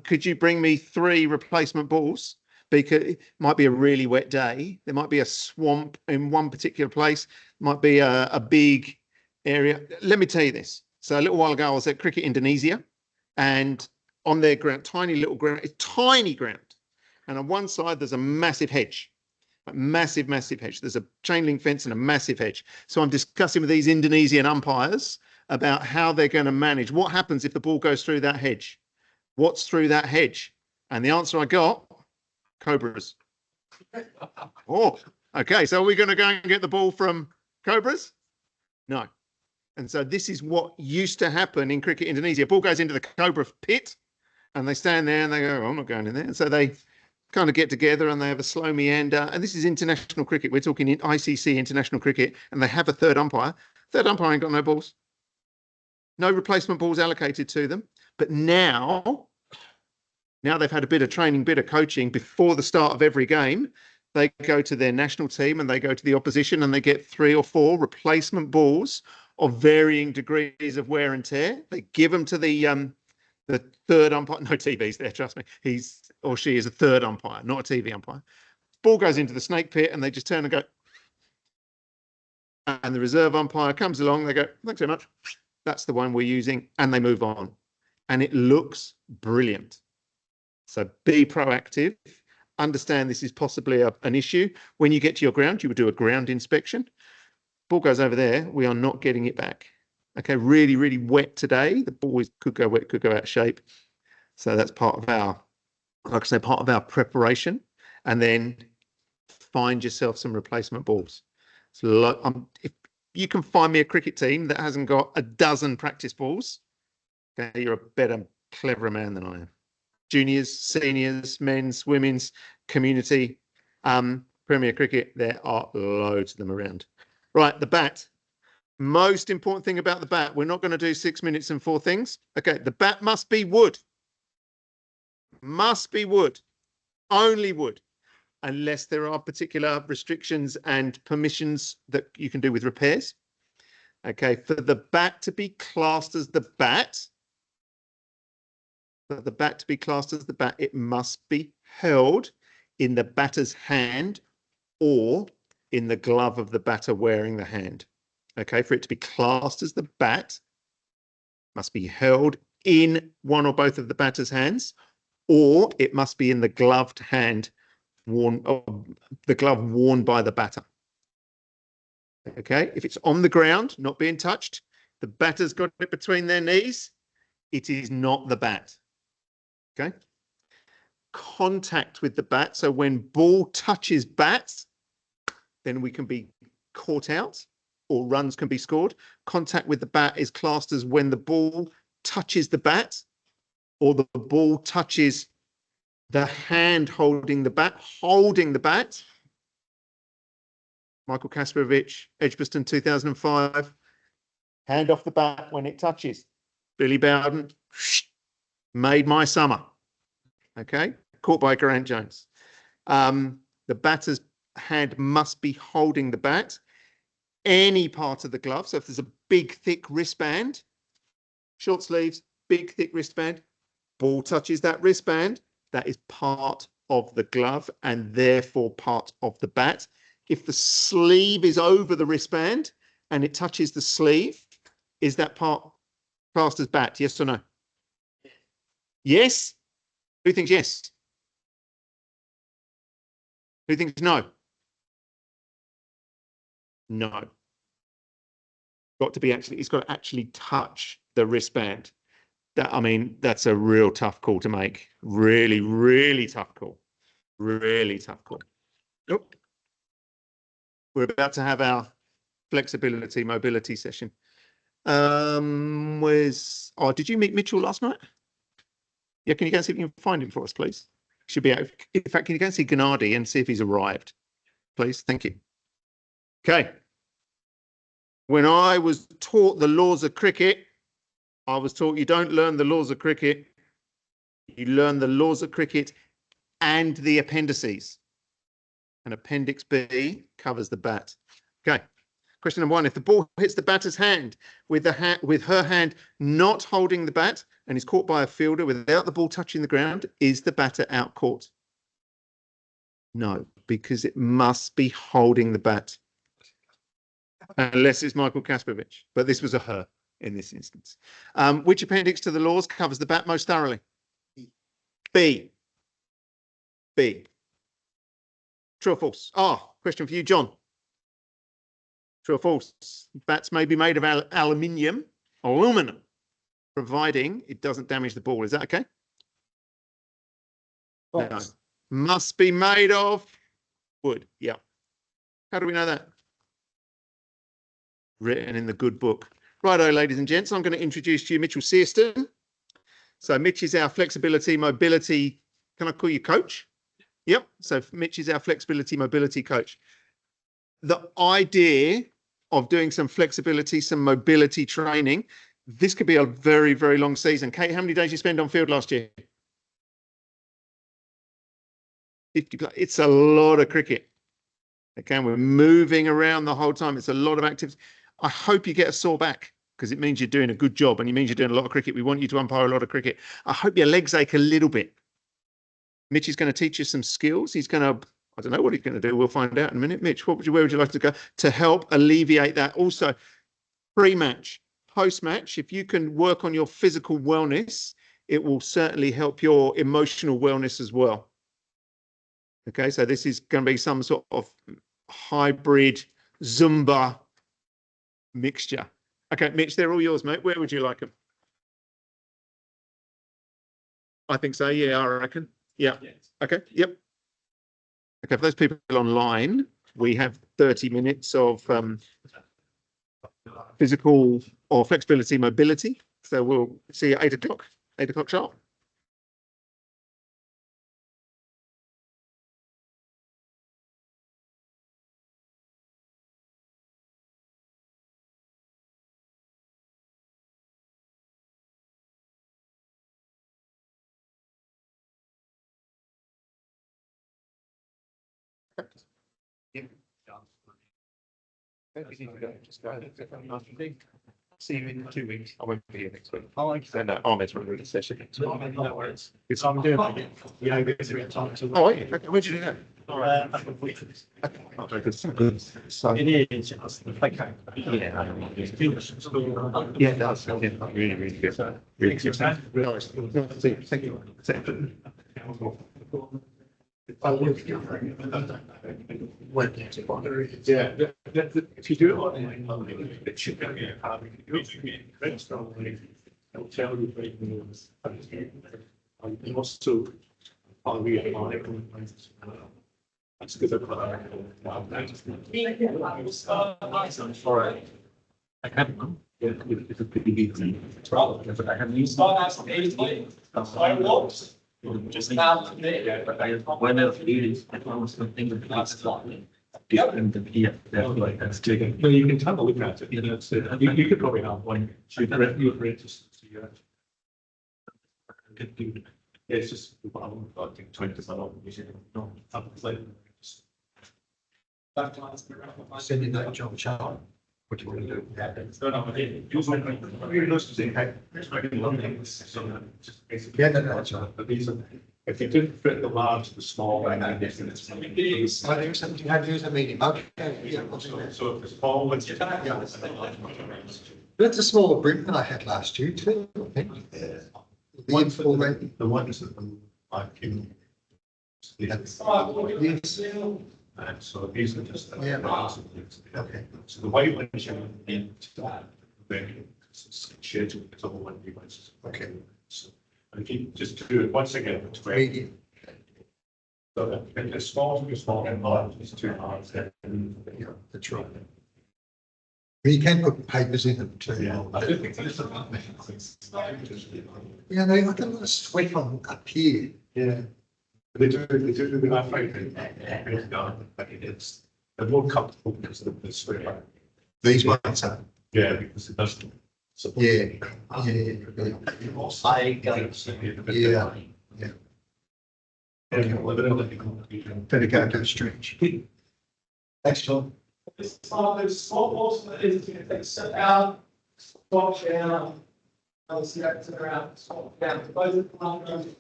Could you bring me 3 replacement balls? Because it might be a really wet day. There might be a swamp in one particular place. Might be a big area. Let me tell you this. So a little while ago, I was at Cricket Indonesia, and on their ground, tiny little ground, it's tiny ground. And on one side, there's a massive hedge. A massive hedge. There's a chain link fence and a massive hedge. So I'm discussing with these Indonesian umpires about how they're going to manage. What happens if the ball goes through that hedge? What's through that hedge? And the answer I got, cobras. Oh, okay. So are we going to go and get the ball from cobras? No. And so this is what used to happen in Cricket Indonesia. Ball goes into the cobra pit and they stand there and they go, oh, I'm not going in there. And so they kind of get together and they have a slow meander. And this is international cricket. We're talking in ICC international cricket, and they have a third umpire. Third umpire ain't got no balls. No replacement balls allocated to them. But now they've had a bit of training, bit of coaching before the start of every game. They go to their national team and they go to the opposition and they get 3 or 4 replacement balls of varying degrees of wear and tear. They give them to the third umpire. No TVs there, trust me. He's or she is a third umpire, not a TV umpire. Ball goes into the snake pit and they just turn and go. And the reserve umpire comes along. They go, thanks so much. That's the one we're using. And they move on. And it looks brilliant. So be proactive. understand this is possibly an issue. When you get to your ground, you would do a ground inspection. Ball goes over there. We are not getting it back. Okay, really, really wet today. The ball could go wet, could go out of shape. So that's part of our, like I say, part of our preparation. And then find yourself some replacement balls. So if you can find me a cricket team that hasn't got a dozen practice balls, okay, you're a better, cleverer man than I am. Juniors, seniors, men's, women's, community, Premier Cricket, there are loads of them around. Right, the bat. Most important thing about the bat, we're not going to do 6 minutes and 4 things. Okay, the bat must be wood. Must be wood. Only wood. Unless there are particular restrictions and permissions that you can do with repairs. Okay, for the bat to be classed as the bat, it must be held in the batter's hand or in the glove of the batter wearing the hand. Okay, for it to be classed as the bat, must be held in one or both of the batter's hands, or it must be in the gloved hand the glove worn by the batter. Okay, if it's on the ground, not being touched, the batter's got it between their knees, it is not the bat. Okay, contact with the bat. So when ball touches bat, then we can be caught out or runs can be scored. Contact with the bat is classed as when the ball touches the bat or the ball touches the hand holding the bat. Michael Kasparovich, Edgbaston 2005. Hand off the bat when it touches. Billy Bowden, made my summer. Okay, caught by Grant Jones. The batter's hand must be holding the bat. Any part of the glove. So if there's a big, thick wristband, short sleeves, big, thick wristband, ball touches that wristband, that is part of the glove and therefore part of the bat. If the sleeve is over the wristband and it touches the sleeve, is that part classed as bat? Yes or no? Yes? Who thinks yes? Who thinks no? No. Got to be actually, it's got to actually touch the wristband. I mean, that's a real tough call to make. Really, really tough call. Really tough call. Nope. We're about to have our flexibility, mobility session. Did you meet Mitchell last night? Yeah, can you go and see if you can find him for us, please? Should be out. In fact, can you go and see Gennady and see if he's arrived? Please, thank you. Okay. When I was taught the laws of cricket, I was taught you don't learn the laws of cricket. You learn the laws of cricket and the appendices. And Appendix B covers the bat. Okay. Question number 1. If the ball hits the batter's hand with her hand not holding the bat and is caught by a fielder without the ball touching the ground, is the batter out caught? No, because it must be holding the bat. Unless it's Michael Kasparovich. But this was a her in this instance. Which appendix to the laws covers the bat most thoroughly? B. B. True or false? Question for you, John. True or false? Bats may be made of aluminum, providing it doesn't damage the ball. Is that okay? No. Must be made of wood. Yeah. How do we know that? Written in the good book. Righto, ladies and gents, I'm going to introduce to you Mitchell Searston. So Mitch is our flexibility, mobility, can I call you coach? Yep. So Mitch is our flexibility, mobility coach. The idea of doing some flexibility, some mobility training, this could be a very, very long season. Kate, how many days you spend on field last year? 50. It's a lot of cricket. Okay, we're moving around the whole time. It's a lot of activity. I hope you get a sore back because it means you're doing a good job and it means you're doing a lot of cricket. We want you to umpire a lot of cricket. I hope your legs ache a little bit. Mitch is going to teach you some skills. He's going to, I don't know what he's going to do. We'll find out in a minute. Mitch, where would you like to go to help alleviate that? Also, pre-match, post-match, if you can work on your physical wellness, it will certainly help your emotional wellness as well. Okay, so this is going to be some sort of hybrid Zumba mixture. Okay, Mitch, they're all yours, mate. Where would you like them? I think so. Yeah, I reckon. Yeah. Okay. Yep. Okay, for those people online, we have 30 minutes of physical or flexibility mobility. So we'll see you at 8 o'clock, 8 o'clock sharp. See you in 2 weeks. I won't be here next week. Oh, okay. No, Ahmed's running the session next week. No worries. It's I'm doing yoga 3 times a week. Oh, okay. Where'd you do that? Oh, very good. So, It is just okay. yeah, yeah, it does. Yeah, really, really good. Really good. Nice to see you. Thank you. Yeah, if you do it online, it should be it'll tell you breaking news. And also, I'll read it on that's because I've got. All right. I haven't. It's a pretty big thing. But I haven't used just now today, but when I read I found something that last slightly different than here. Like that's taken. No, you can have a look at it. You know, it's, you could probably have one. You've registered. So yeah. Could do. Yeah, it's just I think 20% off. No, Sending that job chart. What do you want to do? Yeah, that's right. If you didn't fit the large, the small, and then it's. I do something, I do something meeting. Okay, yeah. So if it's small, it's. That's a smaller brim than I had last year too, I think. The info rate. The ones that like in. Yes. And so these are just. Yeah. Okay. So the white ones you need to then schedule it's all one device. Okay. So and if you just do it once again, it's great. Medium. So that it's small and large is too hard. Yeah, that's right. You can put papers in them too. Yeah, I don't think it's Yeah, they got a lot of sweat on up here. yeah. They do, I find but it's, they're more comfortable because of the straight line. These ones are. Yeah, because it doesn't. support- Yeah, yeah. I go. Yeah. Yeah. Yeah, well, they're not- Better go to the stretch. Thanks, John. This small portion is going to take a step out, swap down, I'll see that turn around, swap down, both of them.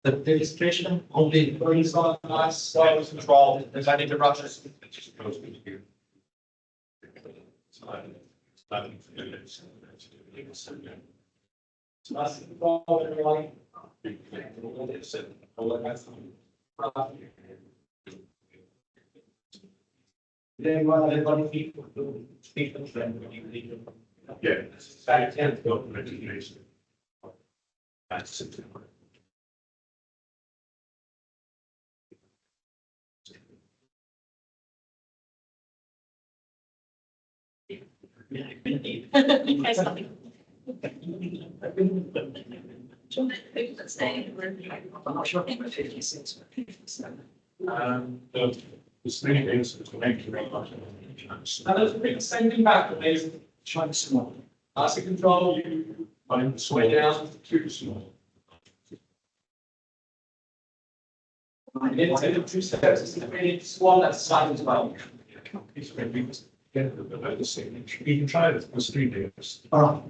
The demonstration only brings on nice slow control, there's only to rush us. It just goes with you. It's not Nice control, everyone. Then one everybody people do speak to them when you leave them. Yeah. Back ten. Go for education. That's it. Okay, something. John, who's that staying in the room? I'm not sure. 56. The three is to make you. And there's a big sending back of these, trying to small. As a control, you Find sway down to small. And then take the 2 steps, it's the really one that's side as well. It's maybe get about the same. You can try it for 3 days. All right.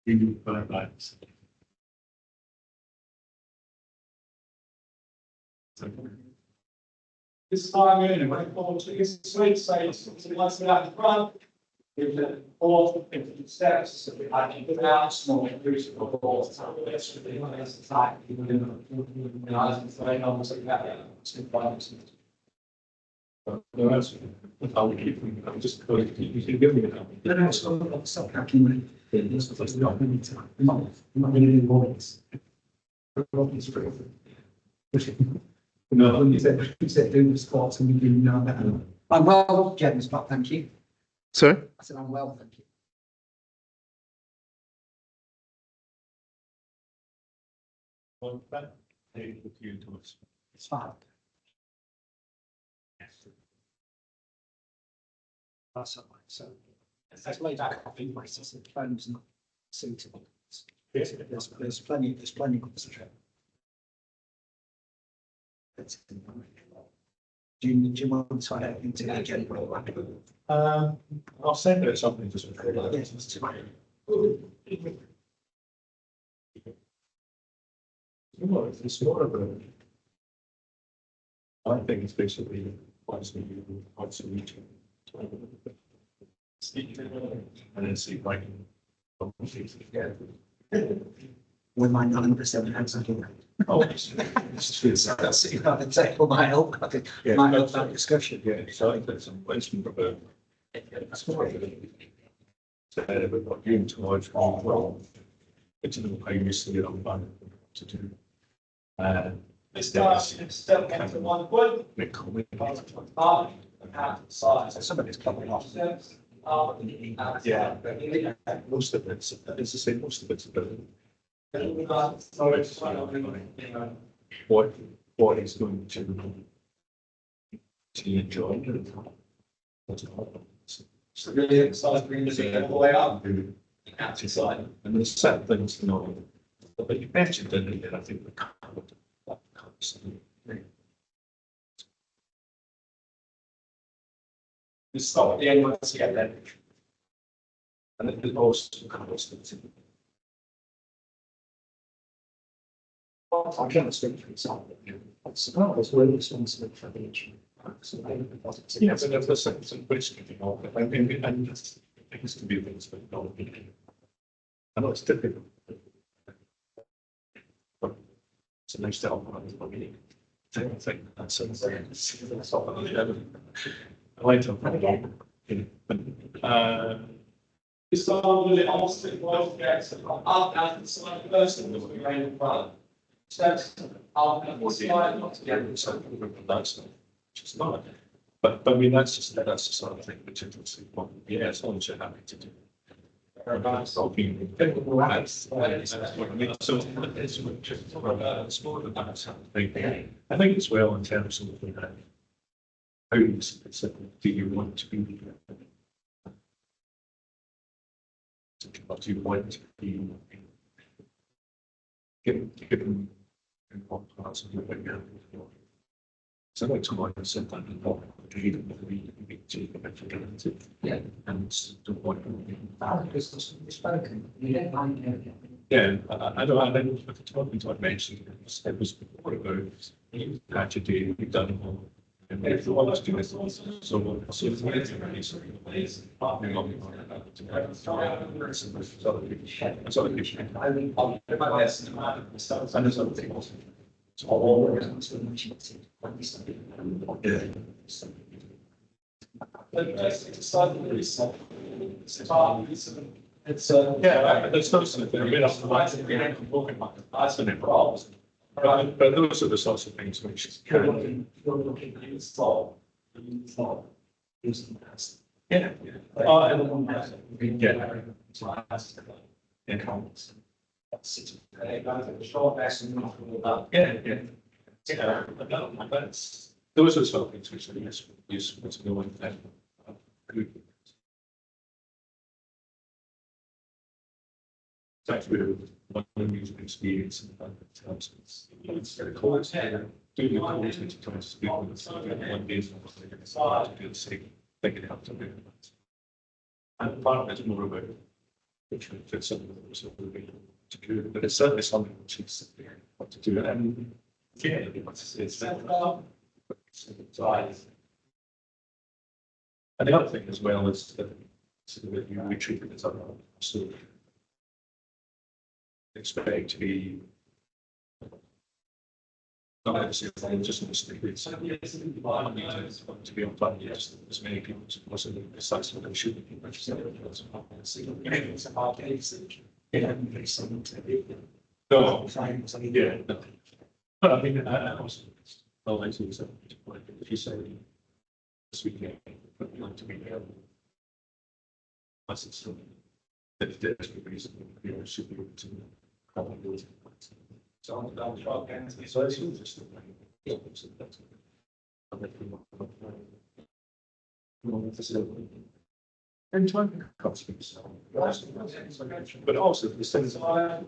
You put that. This time in, when it falls to this sweet space, so once we're at the front, if the fourth, if the steps, I can put out small, boost for balls. So that's really nice. It's like, you know, I was saying, obviously, that, it's in front. No, that's, I would keep them, I'm just going to, you can give me a copy. No, no, it's not, stop calculating. It's not going to, not going to do mornings. It's free. No, when you said doing the sports and you didn't know that. I'm well, James, but thank you. Sorry? I said I'm well, thank you. Well, that, hey, with you to us. It's fine. That's all right. So that's laid out coffee places, the phone's not suitable. There's plenty of concentrate. Do you want to add into the agenda? I'll send out something just before that. Yes, it's too much. Well, it's more of a. I think it's basically once a year, once a week. And then see if I can. Yeah. With my 9% hands, I can. Oh, That's you know, the table might help. I think might help that discussion. yeah, so I think there's some question about. Said about what you towards well, it's an how you see it on fun to do. This time, step into one foot, up, and half the size. Somebody's coming off. Steps, up, Yeah, most of it's the same, most of it's about what is going to enjoy. It's really exciting, bringing it all the way up. Outside, and there's certain things to know. But you mentioned it, I think the covered that constantly. You stop at the end once you get there. And it also covers things. I can't speak for example. It's really responsible for the issue. Yeah, but there's some question, you know, I mean, and it has to be things that don't. I know it's difficult. But it's a nice to help. I think that's something. I like to. You start with it opposite both gates, up and the side first, and we go in front. Steps up and the side, not together. That's not, just not. But I mean, that's just the sort of thing which is, yeah, as long as you're happy to do. That's what I mean. So it's more than that sort of thing. I think it's well in terms of how specific do you want to be? What do you want to be? Given in what parts of your background. So like tomorrow, I said that in what we yeah, and the point. Yeah, I know. I know. But the topic I mentioned it was before about you had to do. You've done all. And if you want to do it, so it's it's yeah, there's no sort of thing. I mean, that's the right thing. That's an improv. But those are the sorts of things which can. Yeah. Yeah. That's those are the sort of things which are useful to know and good. It's actually one unusual experience in it's very close. Do the course which tries to speak with one day to do the same. They can help to do it. And part of it's more about which would fit some of those that would be to do, but it's certainly something which is what to do. And yeah, it's and the other thing as well is that you retreat it as a sort of expect to be not necessarily just mistakes. To be on plan, yes, as many people as possible, besides what they should be. No, yeah, no. But I mean, I was, well, I see something, if you say this weekend, but you like to be there. Unless it's something that there's a reason, you know, should be able to probably. So it's just. And time costs, but also the sense of.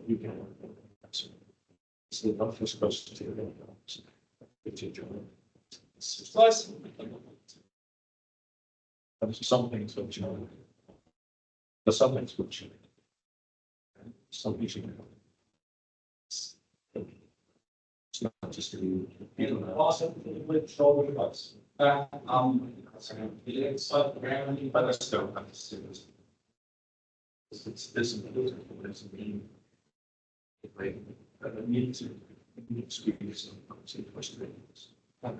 You can. So the office goes to the. It's nice. There's some things which you know. There's some things which you. Some things you know. It's not just you know. Also, with shoulder cuts. But I still have to see this. It's this and it doesn't mean. If I need to squeeze some questions. I'm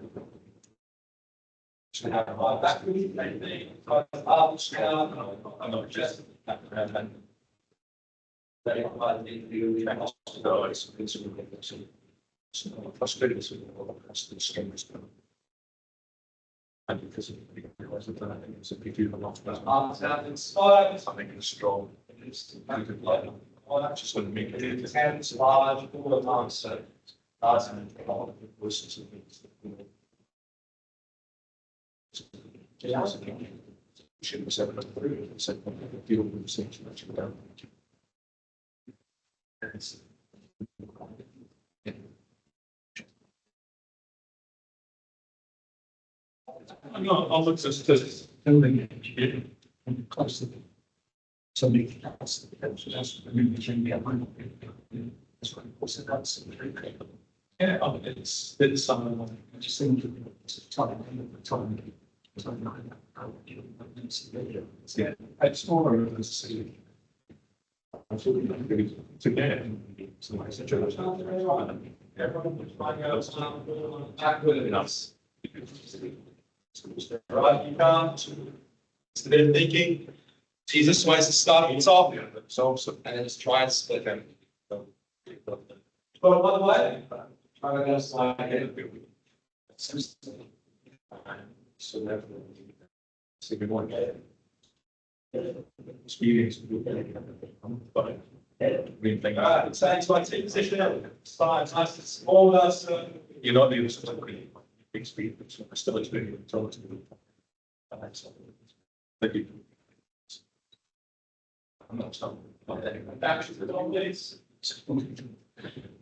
not just. And because of the I think it's a big deal. Something is strong. It's just going to make it. Hands large, all the time. So, voices and things. Should be 7 deal with the same that down. I'm not, I'll look just to building it close to somebody else. That's the thing behind it. That's what it was. That's yeah, I mean, it's something I just think it's time. Yeah, it's more of a city. I thought we could be together. Right, you can't. They're thinking, Jesus wants to start at top, and then just try and split them. But by the way, I'm going to slide it. So therefore, it's a good one. Experience. But it's like take position. Start nice and small. You're not doing something big speed, but still experience. Thank you. I'm not stopping. But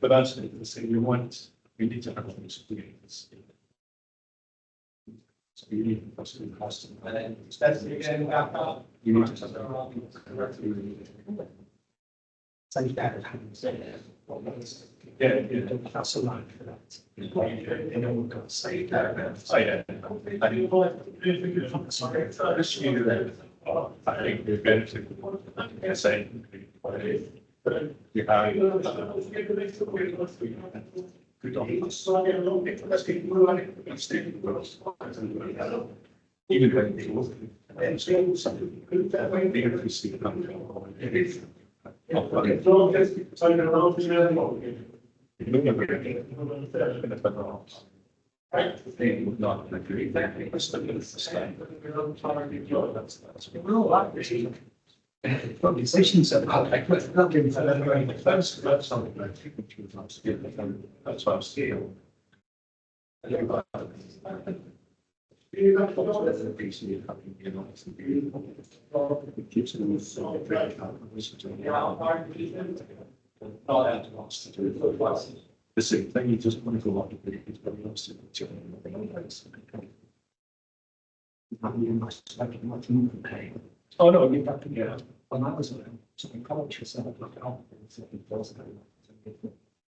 that's the thing you want. We need to have an experience. So you need to be custom. And that's again, you need to correctly. So you got it. Yeah, that's a line for that. And then we've got to say that. Oh, yeah. I didn't want sorry, first you do that. I think we're going to say, you have. Good even when Decisions about like not giving that's something that's what I'm seeing. It keeps them the same thing, you just want to go up to the, it's very nice to. Oh, no, you have to, yeah. When I was around, something college was set up like, oh, it's like, it was,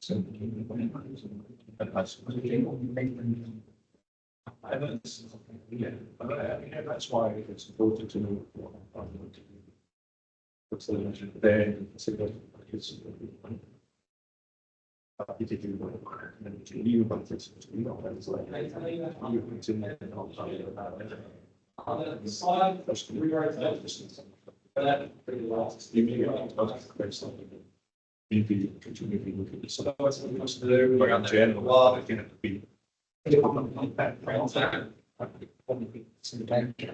so it became when I was in. And that's, and that's, yeah, yeah, that's why it's important to know what I'm going to do. What's the measure there, so that it's. You did do what, and you want it to be, it's like. You want to make it all about it. On the slide, First, we write that distance. That pretty well. you may want to create something. Maybe continue to look at this. So that's what most of the, like, in general, I think it'd be.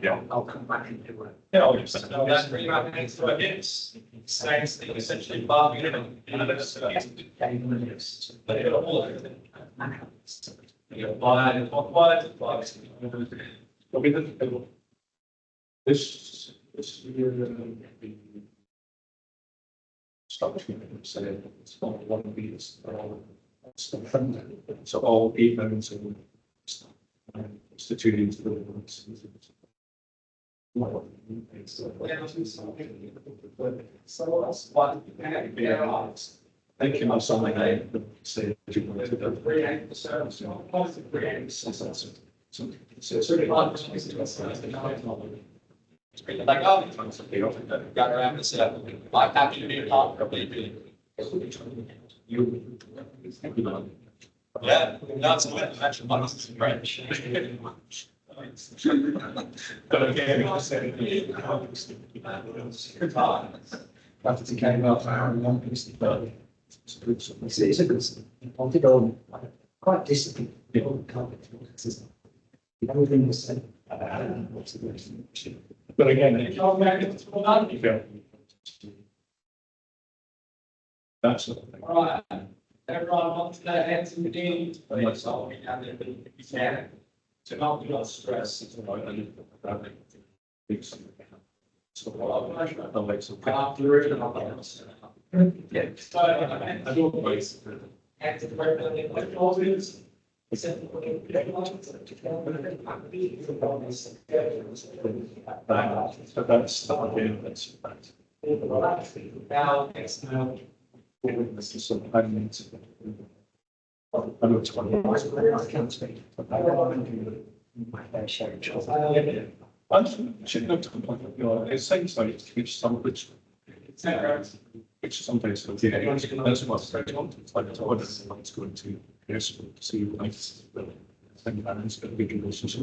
Yeah. I'll come back and do it. Yeah, oh, yes. So that's pretty much next to it. It's saying essentially bargaining and it's. But it'll all. I mean, this year, the structure, say, it's not one of these, it's the front, so all 8 members of instituted. So that's what. Thank you, my son, I say. So It's really hard. It's really like, oh, got around this, I'm happy to be a part of it. Yeah, that's what actually was French. But again, I said. After it came out, I don't know, it's a good, it's a good, I did all, quite disciplined. Everything was said. But again, that's the thing. All right, everyone wants their hands in the game. That's all we have to do. Yeah. To not do stress. Yeah. I don't waste. And to the right, like all this. But that's, again, that's. Now, it's now. This is some, I mean, I know it's one. I can't speak, but I don't do my fair share of jobs. I shouldn't have to complain, you know, it seems like which some, which sometimes, yeah, that's what I want. It's like, what is it's going to, yes, to see, like, the thing that is going to be relationship.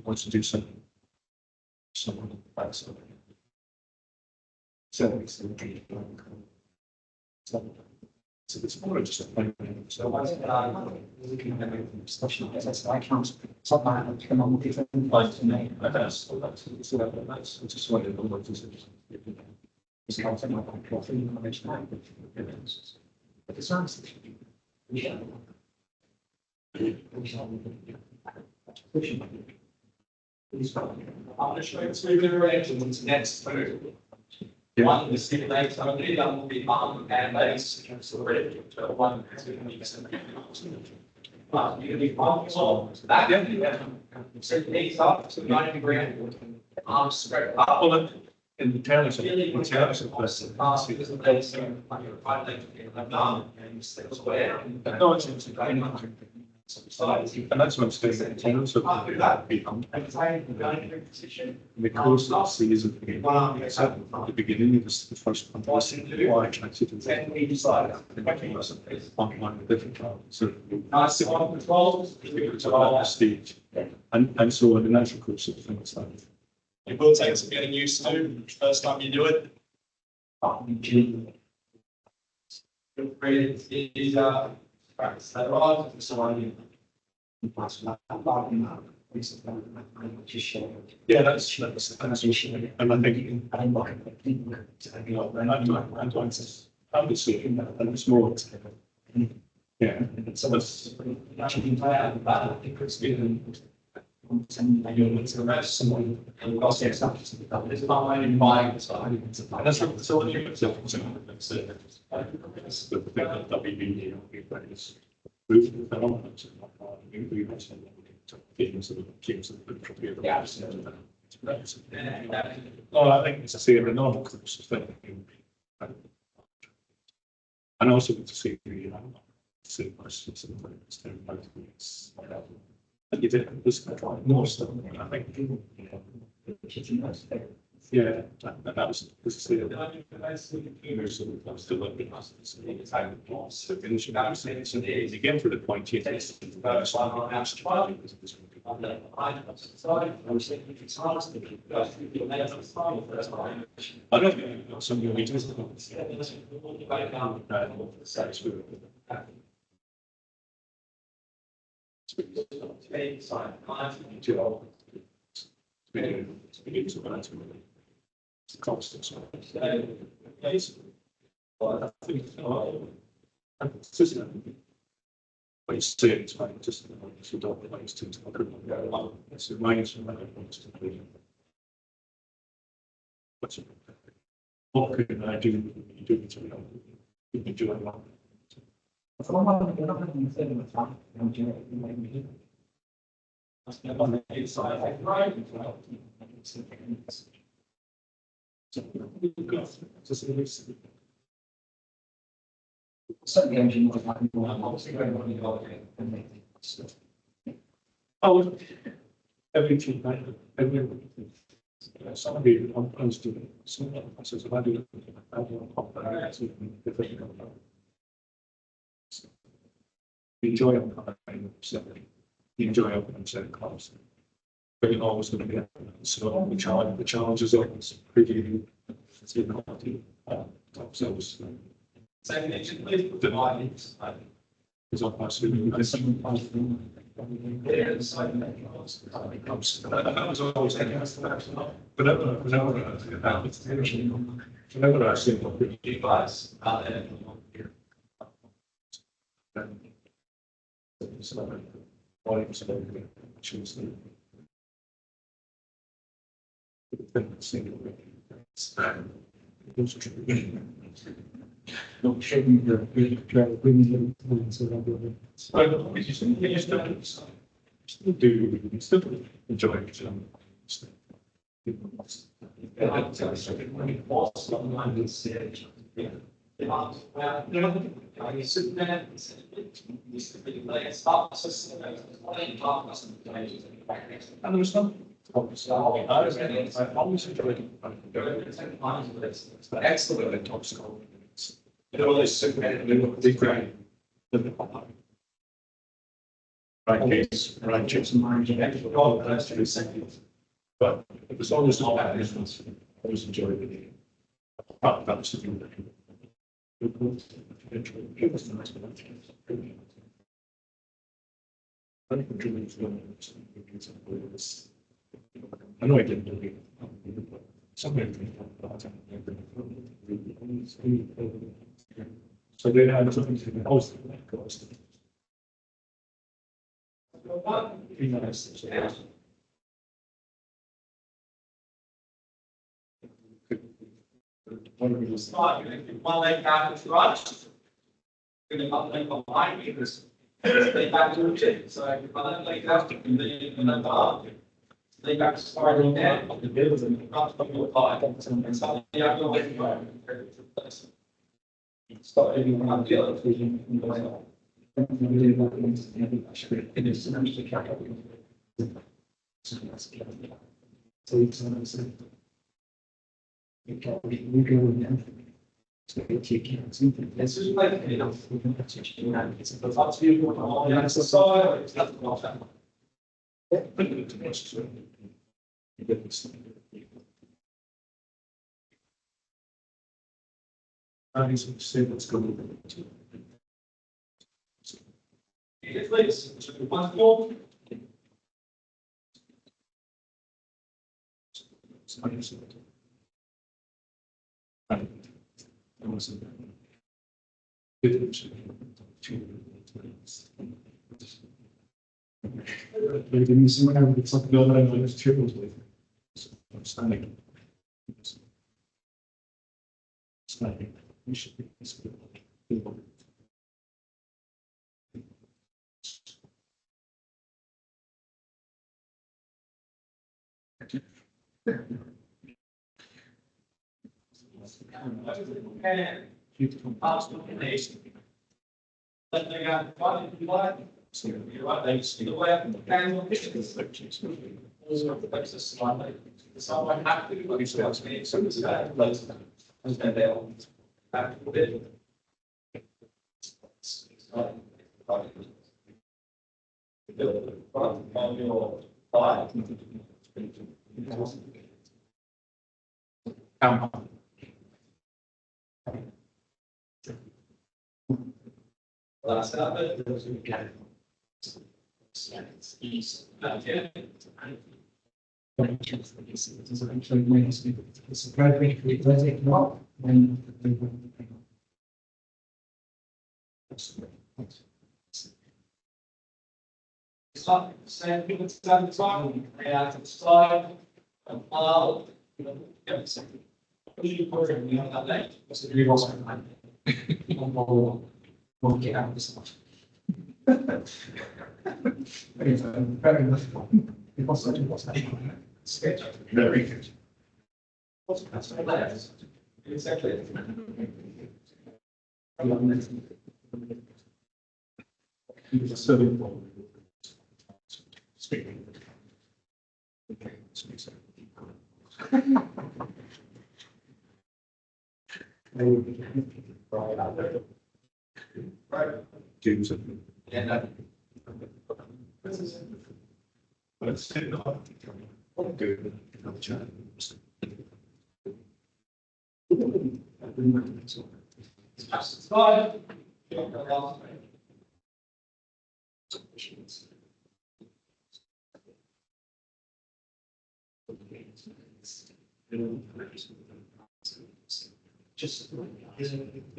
Wants to do something. Someone that's something. So it's more just a thing. So I can't, something I can on different. that's just what it looks like. It's not something like coffee, information, but it's nice. Yeah. I'm going to show you two iterations next through. One is the data only, that will be on and base. So ready to one. But you can be one, so that. So these up to 90-degree arms spread up. Well, in terms of, Really, in terms of this. because the base on your right leg, and square. No, it's and that's what I'm saying, in terms of the course of the season, at the beginning of the first one, why I tried to do that. Online with different times, so Nice on controls. it's about the stage. And so in the natural course of things like. It will take some getting used to first time you do it. Is practice that right, so I. Yeah, that's, and I think. I'm just saying that, and it's more. Yeah, so it's. Oh, I think it's a fair and normal course of thing. And also to see the see questions and things. I give it this more stuff. I think. Yeah, that was this is the I'm still looking at again for the point here. I don't know something we just constant. I think but it's still it's fine, just if you don't like to it's a range of what can I do to enjoy life? Certainly, engine was like. Oh, everything, some people I'm doing. Some I says if I do I enjoy opening class. But you're always going to be so the challenge is always pretty themselves. Is on my student. I was always whenever I see what device Not showing the bringing you still enjoy it. And there was some. I always enjoyed it. Excellent at top school. It always big great. Right case, right chips and but it was always all that business. I always enjoyed it. That was the thing. It was nice. I think the dream is going to I know I didn't do it. Something. So they had something to host that cost. Be nice. One leg back to right. Going to leg on line because they back to the chin. So I can leg out and then they back to starting there. The bills and the front of your car. And so yeah, I'm going to start everyone on the other vision. This is like enough. It's a thought to you on the exercise. It's not I need to say what's going on. Please, one more. Maybe someone it's like building on those triples with. Standing. Standing. We should be.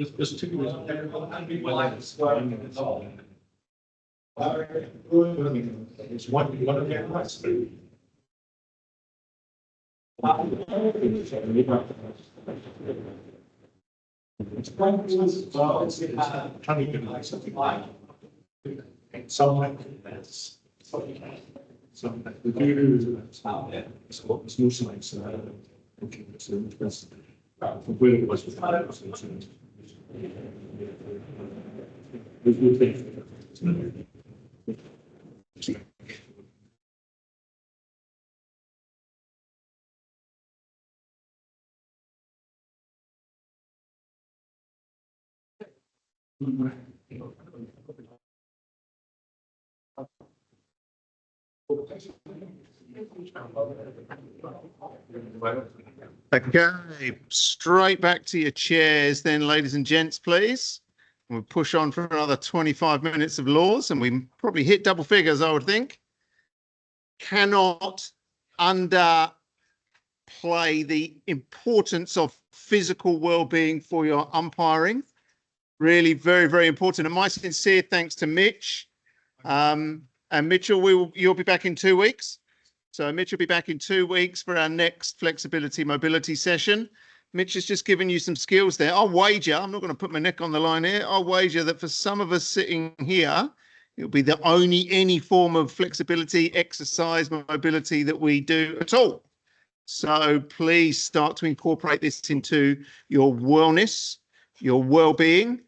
There's two It's one of them. Trying to like something like that's some the do it's what was more like okay so that's from where it was Okay, straight back to your chairs then, ladies and gents, please. We'll push on for another 25 minutes of laws, and we probably hit double figures, I would think. Cannot underplay the importance of physical well-being for your umpiring. Really very, very important. And my sincere thanks to Mitch. And Mitchell, you'll be back in 2 weeks. So Mitch will be back in 2 weeks for our next flexibility mobility session. Mitch has just given you some skills there. I'll wager, I'm not going to put my neck on the line here. I'll wager that for some of us sitting here, it'll be the only any form of flexibility, exercise, mobility that we do at all. So please start to incorporate this into your wellness, your well-being.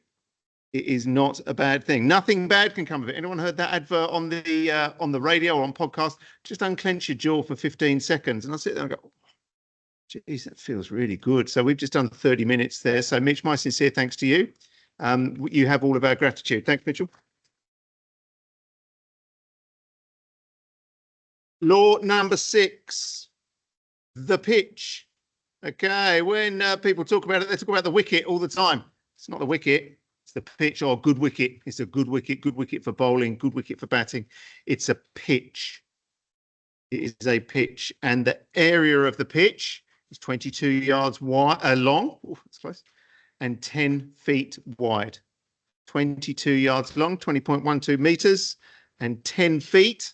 It is not a bad thing. Nothing bad can come of it. Anyone heard that advert on the radio or on podcast? Just unclench your jaw for 15 seconds. And I sit there and go, geez, that feels really good. So we've just done 30 minutes there. So Mitch, my sincere thanks to you. You have all of our gratitude. Thanks, Mitchell. Law number 6, the pitch. Okay, when people talk about it, they talk about the wicket all the time. It's not the wicket. It's the pitch or good wicket. It's a good wicket for bowling, good wicket for batting. It's a pitch. It is a pitch. And the area of the pitch is 22 yards wide, long, that's close, and 10 feet wide. 22 yards long, 20.12 meters. and 10 feet,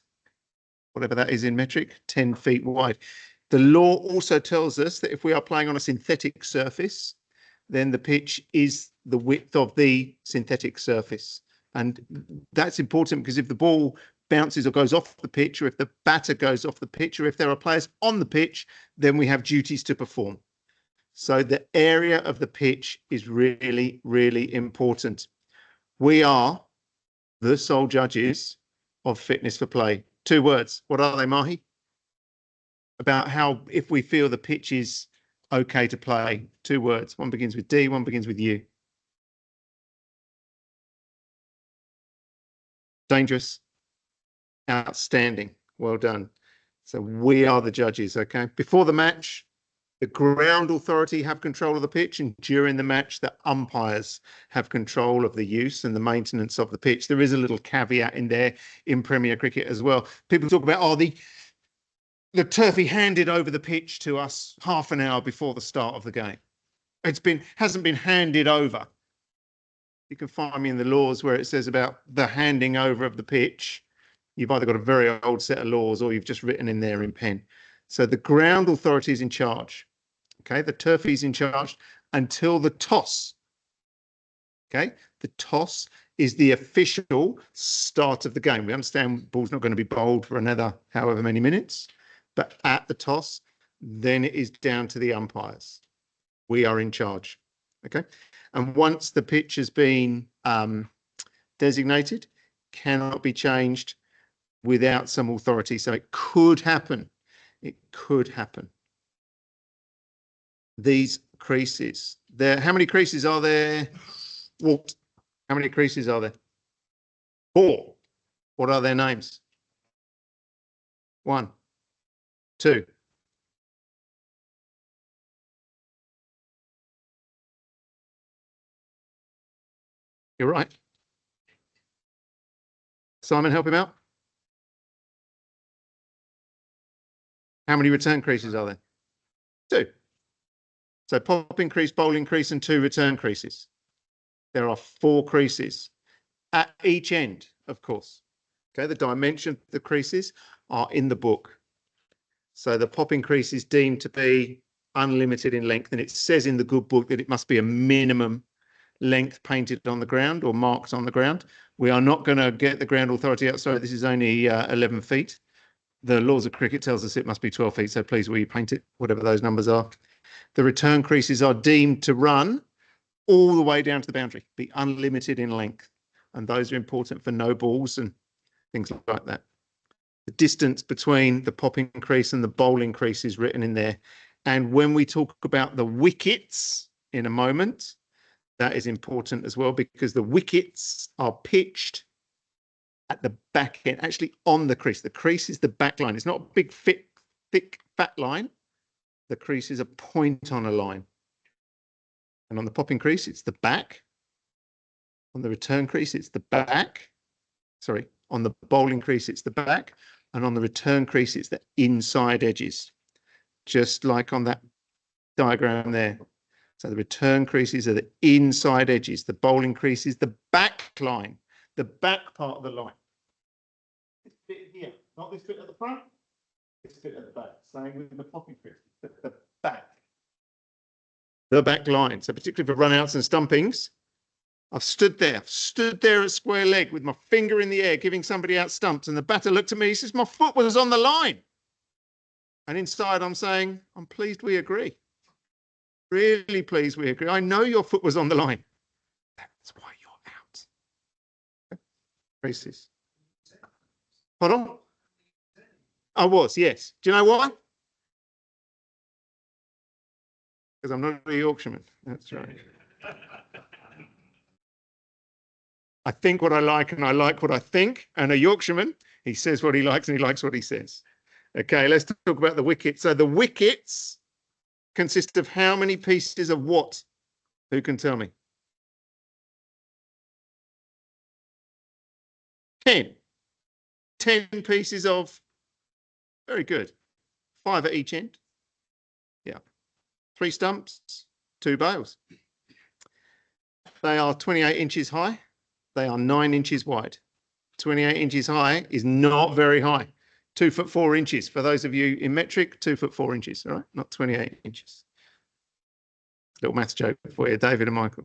whatever that is in metric, 10 feet wide. The law also tells us that if we are playing on a synthetic surface, then the pitch is the width of the synthetic surface. And that's important because if the ball bounces or goes off the pitch, or if the batter goes off the pitch, or if there are players on the pitch, then we have duties to perform. So the area of the pitch is really, really important. We are the sole judges of fitness for play. 2 words. What are they, Mahi? About how, if we feel the pitch is okay to play. 2 words. One begins with D, one begins with U. Dangerous. Outstanding. Well done. So we are the judges, okay? Before the match, the ground authority have control of the pitch, and during the match, the umpires have control of the use and the maintenance of the pitch. There is a little caveat in there in Premier Cricket as well. People talk about, oh, the turfie handed over the pitch to us half an hour before the start of the game. Hasn't been handed over. You can find me in the laws where it says about the handing over of the pitch. You've either got a very old set of laws or you've just written in there in pen. So the ground authority is in charge. Okay, the turfie is in charge until the toss. Okay, the toss is the official start of the game. We understand the ball's not going to be bowled for another however many minutes, but at the toss, then it is down to the umpires. We are in charge. Okay, and once the pitch has been designated, cannot be changed without some authority. So it could happen. It could happen. These creases. How many creases are there? Walt, how many creases are there? 4. What are their names? 1, 2. You're right. Simon, help him out. How many return creases are there? 2. So popping crease, bowling crease, and 2 return creases. There are 4 creases at each end, of course. Okay, the dimension of the creases are in the book. So the popping crease is deemed to be unlimited in length, and it says in the good book that it must be a minimum length painted on the ground or marked on the ground. We are not going to get the ground authority out. Sorry, this is only 11 feet. The laws of cricket tells us it must be 12 feet. So please, will you paint it, whatever those numbers are? The return creases are deemed to run all the way down to the boundary, be unlimited in length. And those are important for no balls and things like that. The distance between the popping crease and the bowling crease is written in there. And when we talk about the wickets in a moment, that is important as well, because the wickets are pitched at the back end, actually on the crease. The crease is the back line. It's not a big, thick, fat line. The crease is a point on a line. And on the popping crease, it's the back. On the return crease, it's the back. Sorry, on the bowling crease, it's the back. And on the return crease, it's the inside edges, just like on that diagram there. So the return creases are the inside edges. The bowling crease is the back line, the back part of the line. This bit here, not this bit at the front, this bit at the back. Same with the popping crease, the back. The back line. So particularly for run-outs and stumpings, I've stood there at square leg with my finger in the air, giving somebody out stumps, and the batter looked at me, he says, my foot was on the line. And inside I'm saying, I'm pleased we agree. Really pleased we agree. I know your foot was on the line. That's why you're out. Creases. Pardon? I was, yes. Do you know why? Because I'm not a Yorkshireman. That's right. I think what I like and I like what I think. And a Yorkshireman, he says what he likes and he likes what he says. Okay, let's talk about the wickets. So the wickets consist of how many pieces of what? Who can tell me? 10. 10 pieces of, very good. 5 at each end. Yeah. 3 stumps, 2 bails. They are 28 inches high. They are 9 inches wide. 28 inches high is not very high. 2 foot 4 inches. For those of you in metric, 2 foot 4 inches, all right? Not 28 inches. Little maths joke for you, David and Michael.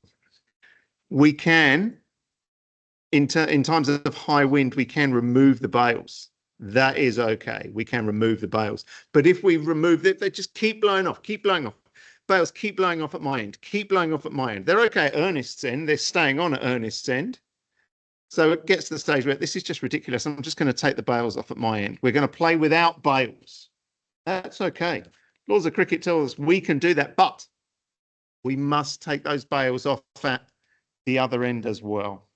We can, in times of high wind, we can remove the bales. That is okay. We can remove the bales. But if we remove it, they just keep blowing off, keep blowing off. Bales keep blowing off at my end, keep blowing off at my end. They're okay at Ernest's end. They're staying on at Ernest's end. So it gets to the stage where this is just ridiculous. I'm just going to take the bales off at my end. We're going to play without bales. That's okay. Laws of cricket tell us we can do that, but we must take those bales off at the other end as well.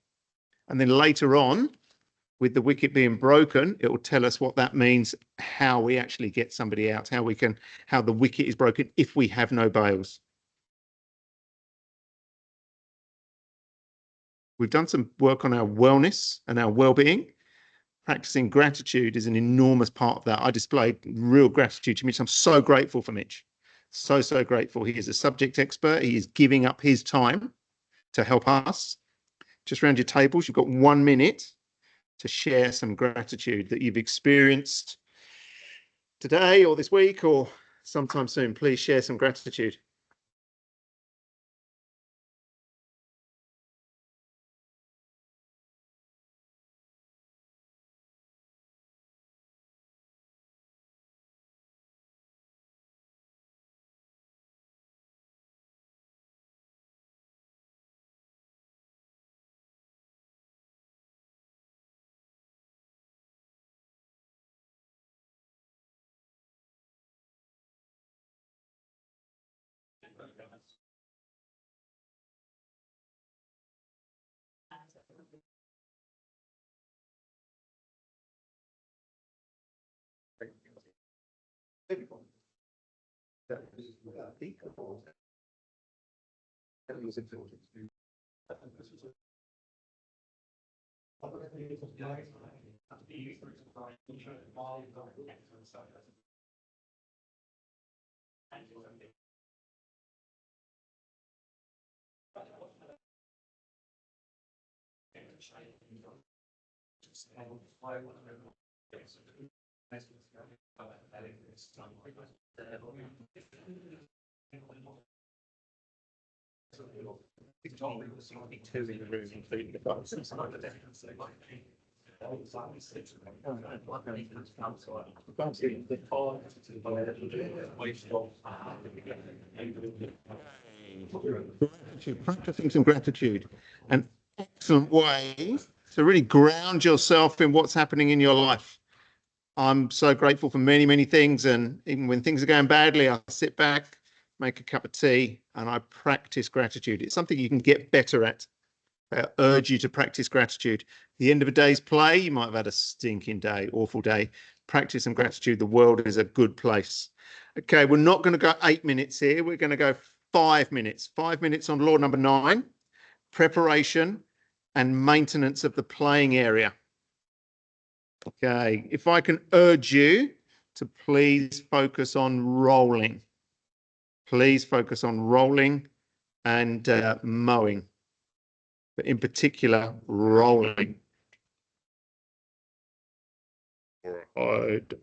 And then later on, with the wicket being broken, it will tell us what that means, how we actually get somebody out, how the wicket is broken if we have no bales. We've done some work on our wellness and our well-being. Practicing gratitude is an enormous part of that. I displayed real gratitude to Mitch. I'm so grateful for Mitch. So, so grateful. He is a subject expert. He is giving up his time to help us. Just around your tables, you've got 1 minute to share some gratitude that you've experienced today or this week or sometime soon. Please share some gratitude. Practicing some gratitude, an excellent way to really ground yourself in what's happening in your life. I'm so grateful for many, many things. And even when things are going badly, I sit back, make a cup of tea, and I practice gratitude. It's something you can get better at. I urge you to practice gratitude. The end of a day's play, you might have had a stinking day, awful day. Practice some gratitude. The world is a good place. Okay, we're not going to go 8 minutes here. We're going to go 5 minutes. 5 minutes on law number 9, preparation and maintenance of the playing area. Okay, if I can urge you to please focus on rolling. Please focus on rolling and mowing, but in particular, rolling. Right.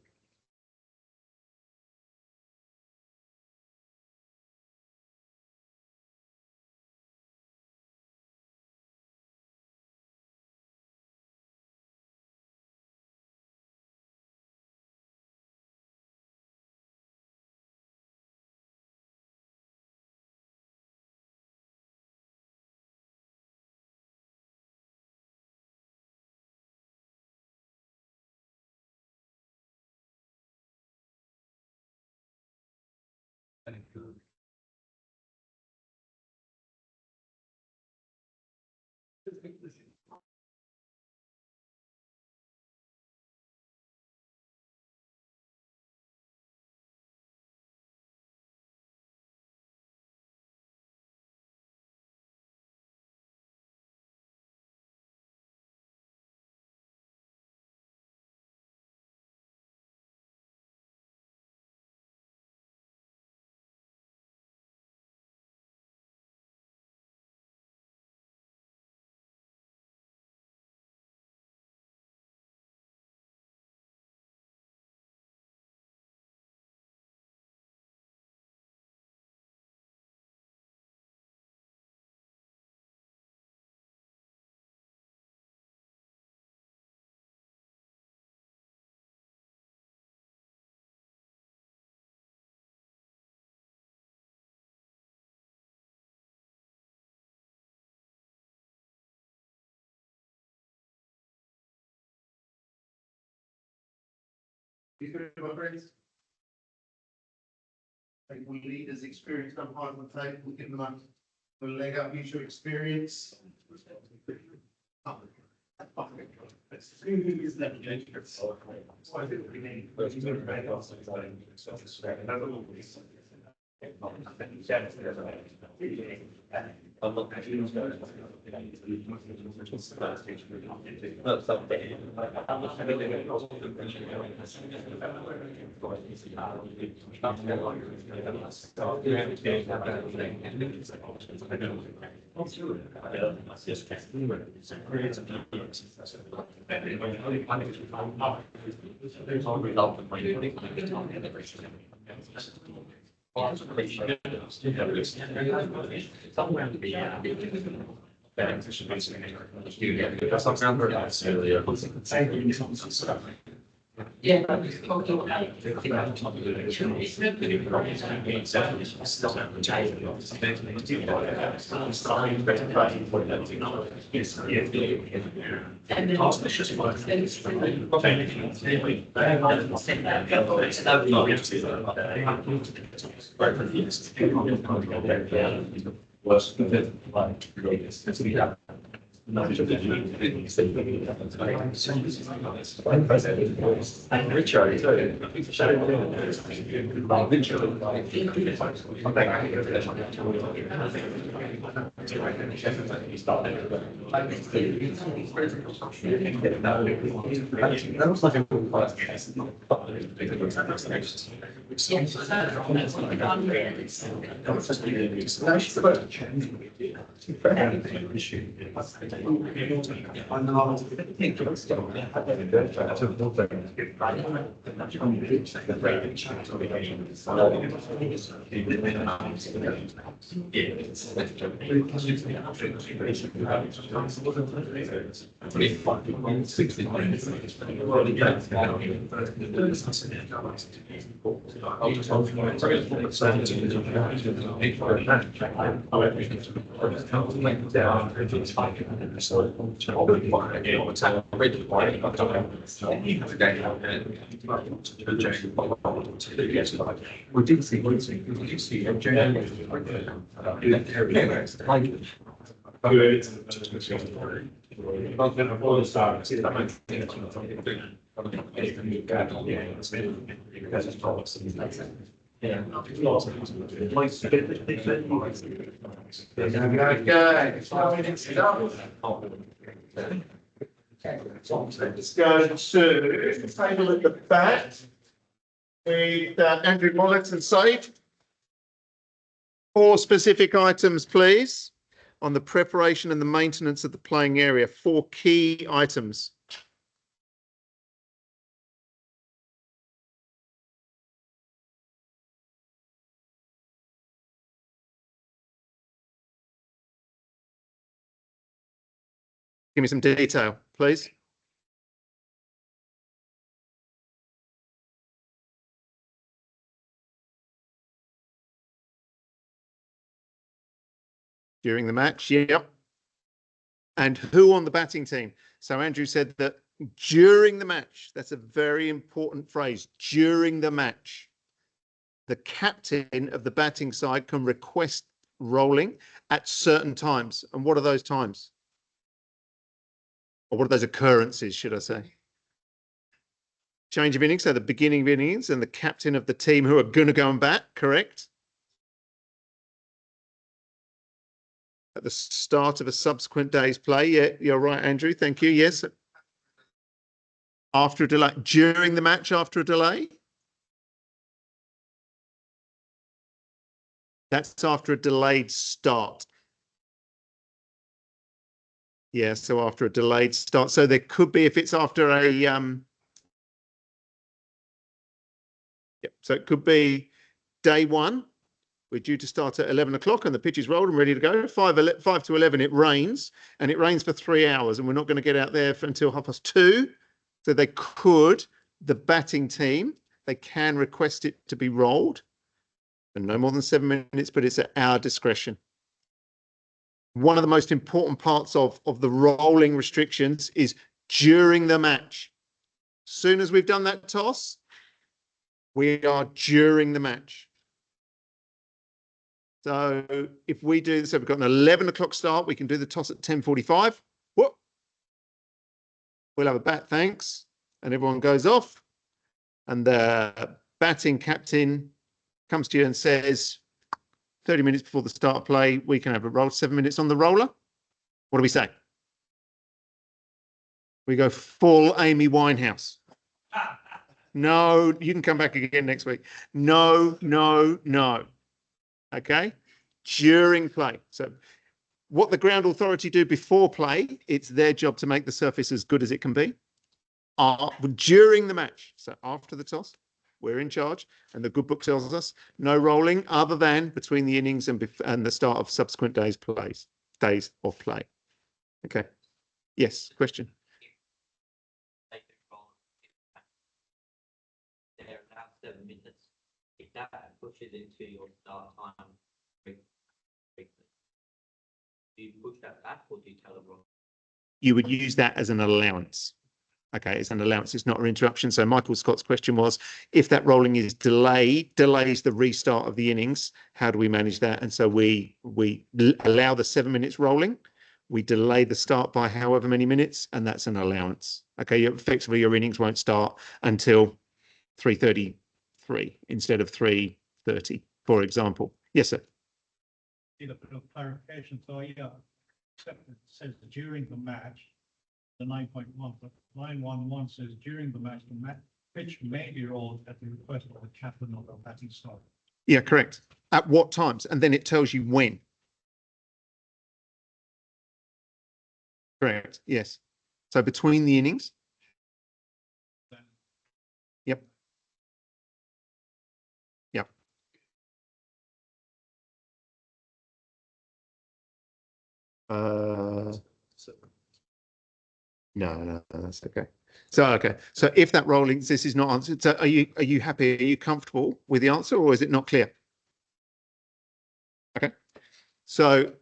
You good, my friends? I think we leaders experience umpires on the table, we give them a leg up, use your experience. I'm not Let's go to the table at the back with Andrew Mollett and Said. 4 specific items, please, on the preparation and the maintenance of the playing area. 4 key items. Give me some detail, please. During the match, yep. And who on the batting team? So Andrew said that during the match, that's a very important phrase, during the match, the captain of the batting side can request rolling at certain times. And what are those times? Or what are those occurrences, should I say? Change of innings, so the beginning of innings and the captain of the team who are going to go and bat, correct? At the start of a subsequent day's play. Yeah, you're right, Andrew. Thank you. Yes. After a delay, during the match, after a delay. That's after a delayed start. Yeah, so after a delayed start. So there could be, if it's after a so it could be day 1. We're due to start at 11 o'clock and the pitch is rolled and ready to go. 5 to 11, it rains, and it rains for 3 hours, and we're not going to get out there until 2:30. So they could, the batting team, they can request it to be rolled, and no more than 7 minutes, but it's at our discretion. One of the most important parts of the rolling restrictions is during the match. As soon as we've done that toss, We are during the match. So if we do, so we've got an 11 o'clock start, we can do the toss at 10:45. Whoop. We'll have a bat, thanks. And everyone goes off. And the batting captain comes to you and says, 30 minutes before the start of play, we can have a roll, 7 minutes on the roller. What do we say? We go full Amy Winehouse. No, you can come back again next week. No, no, no. Okay? During play. So what the ground authority do before play, it's their job to make the surface as good as it can be. During the match, so after the toss, we're in charge, and the good book tells us no rolling other than between the innings and the start of subsequent days of play. Okay. Yes, question. They're now 7 minutes. If that pushes into your start time, do you push that back or do you tell them wrong? You would use that as an allowance. Okay, it's an allowance, it's not an interruption. So Michael Scott's question was, if that rolling is delayed, delays the restart of the innings, how do we manage that? And so we allow the 7 minutes rolling, we delay the start by however many minutes, and that's an allowance. Okay, effectively your innings won't start until 3:33 instead of 3:30, for example. Yes, sir. Need a bit of clarification. So yeah, except it says during the match, the 9.1, but 911 says during the match, pitch may be rolled at the request of the captain of the batting staff. Yeah, correct. At what times? And then it tells you when. Correct. Yes. So between the innings. Then Yep. Yep. No, that's okay. So if that rolling, this is not answered. So are you happy? Are you comfortable with the answer, or is it not clear? Okay. So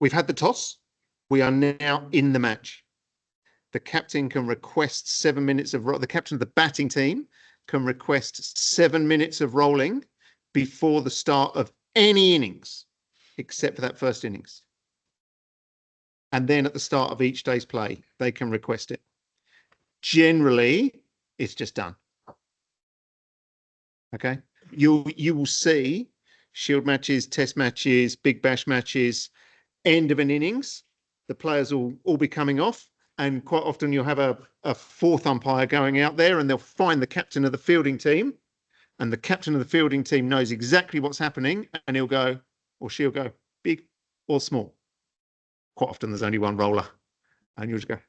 we've had the toss. We are now in the match. The captain can request 7 minutes of the captain of the batting team can request 7 minutes of rolling before the start of any innings, except for that first innings. And then at the start of each day's play, they can request it. Generally, it's just done. Okay. You will see shield matches, test matches, big bash matches, end of an innings, the players will all be coming off, and quite often you'll have a fourth umpire going out there, and they'll find the captain of the fielding team, and the captain of the fielding team knows exactly what's happening, and he'll go, or she'll go, big or small. Quite often there's only one roller, and you'll just go.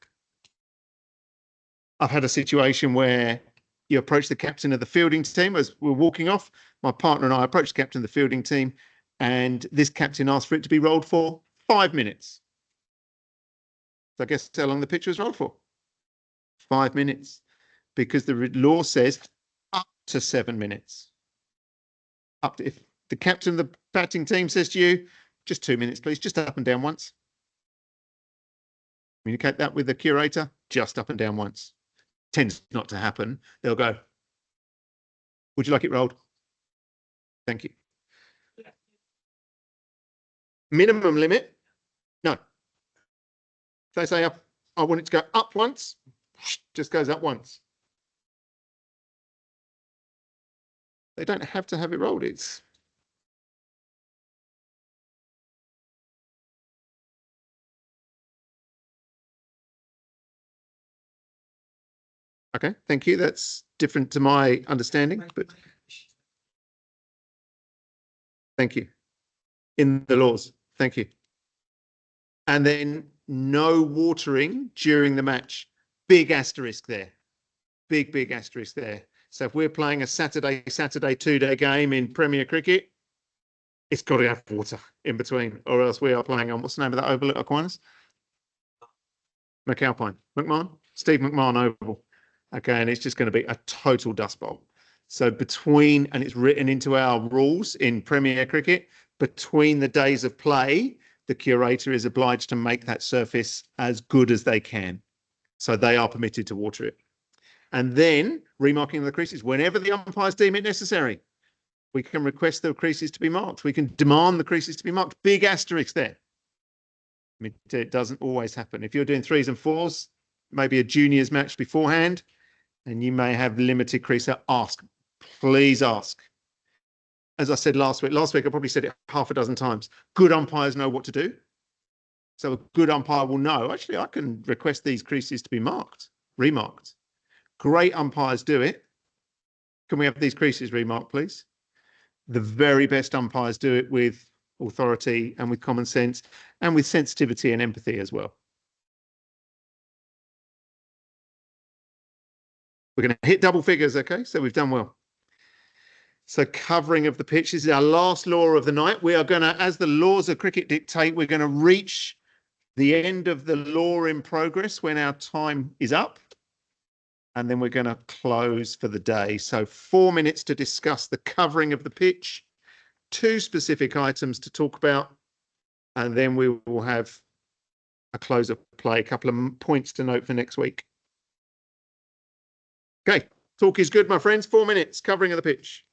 I've had a situation where you approach the captain of the fielding team as we're walking off. My partner and I approached the captain of the fielding team, and this captain asked for it to be rolled for 5 minutes. So I guess how long the pitch was rolled for? 5 minutes, because the law says up to 7 minutes. Up to, if the captain of the batting team says to you, just 2 minutes, please, just up and down once. Communicate that with the curator, just up and down once. Tends not to happen. They'll go, would you like it rolled? Thank you. Minimum limit? No. If they say up, I want it to go up once, just goes up once. They don't have to have it rolled. It's okay. Thank you. That's different to my understanding, but thank you. In the laws. Thank you. And then no watering during the match. Big asterisk there. Big asterisk there. So if we're playing a Saturday 2-day game in Premier Cricket, it's got to have water in between, or else we are playing on, what's the name of that oval at Aquinas? McAlpine. McMahon? Steve McMahon Oval. Okay, and it's just going to be a total dust bowl. So between, and it's written into our rules in Premier Cricket, between the days of play, the curator is obliged to make that surface as good as they can. So they are permitted to water it. And then remarking the creases whenever the umpires deem it necessary. We can request the creases to be marked. We can demand the creases to be marked. Big asterisk there. I mean, it doesn't always happen. If you're doing 3s and 4s, maybe a juniors match beforehand, and you may have limited crease, ask. Please ask. As I said last week, I probably said it half a dozen times. Good umpires know what to do. So a good umpire will know, actually, I can request these creases to be marked, remarked. Great umpires do it. Can we have these creases remarked, please? The very best umpires do it with authority and with common sense and with sensitivity and empathy as well. We're going to hit double figures, okay? So we've done well. So covering of the pitch, this is our last law of the night. We are going to, as the laws of cricket dictate, we're going to reach the end of the law in progress when our time is up. And then we're going to close for the day. So 4 minutes to discuss the covering of the pitch, 2 specific items to talk about, and then we will have a close of play, a couple of points to note for next week. Okay, talk is good, my friends. 4 minutes, covering of the pitch.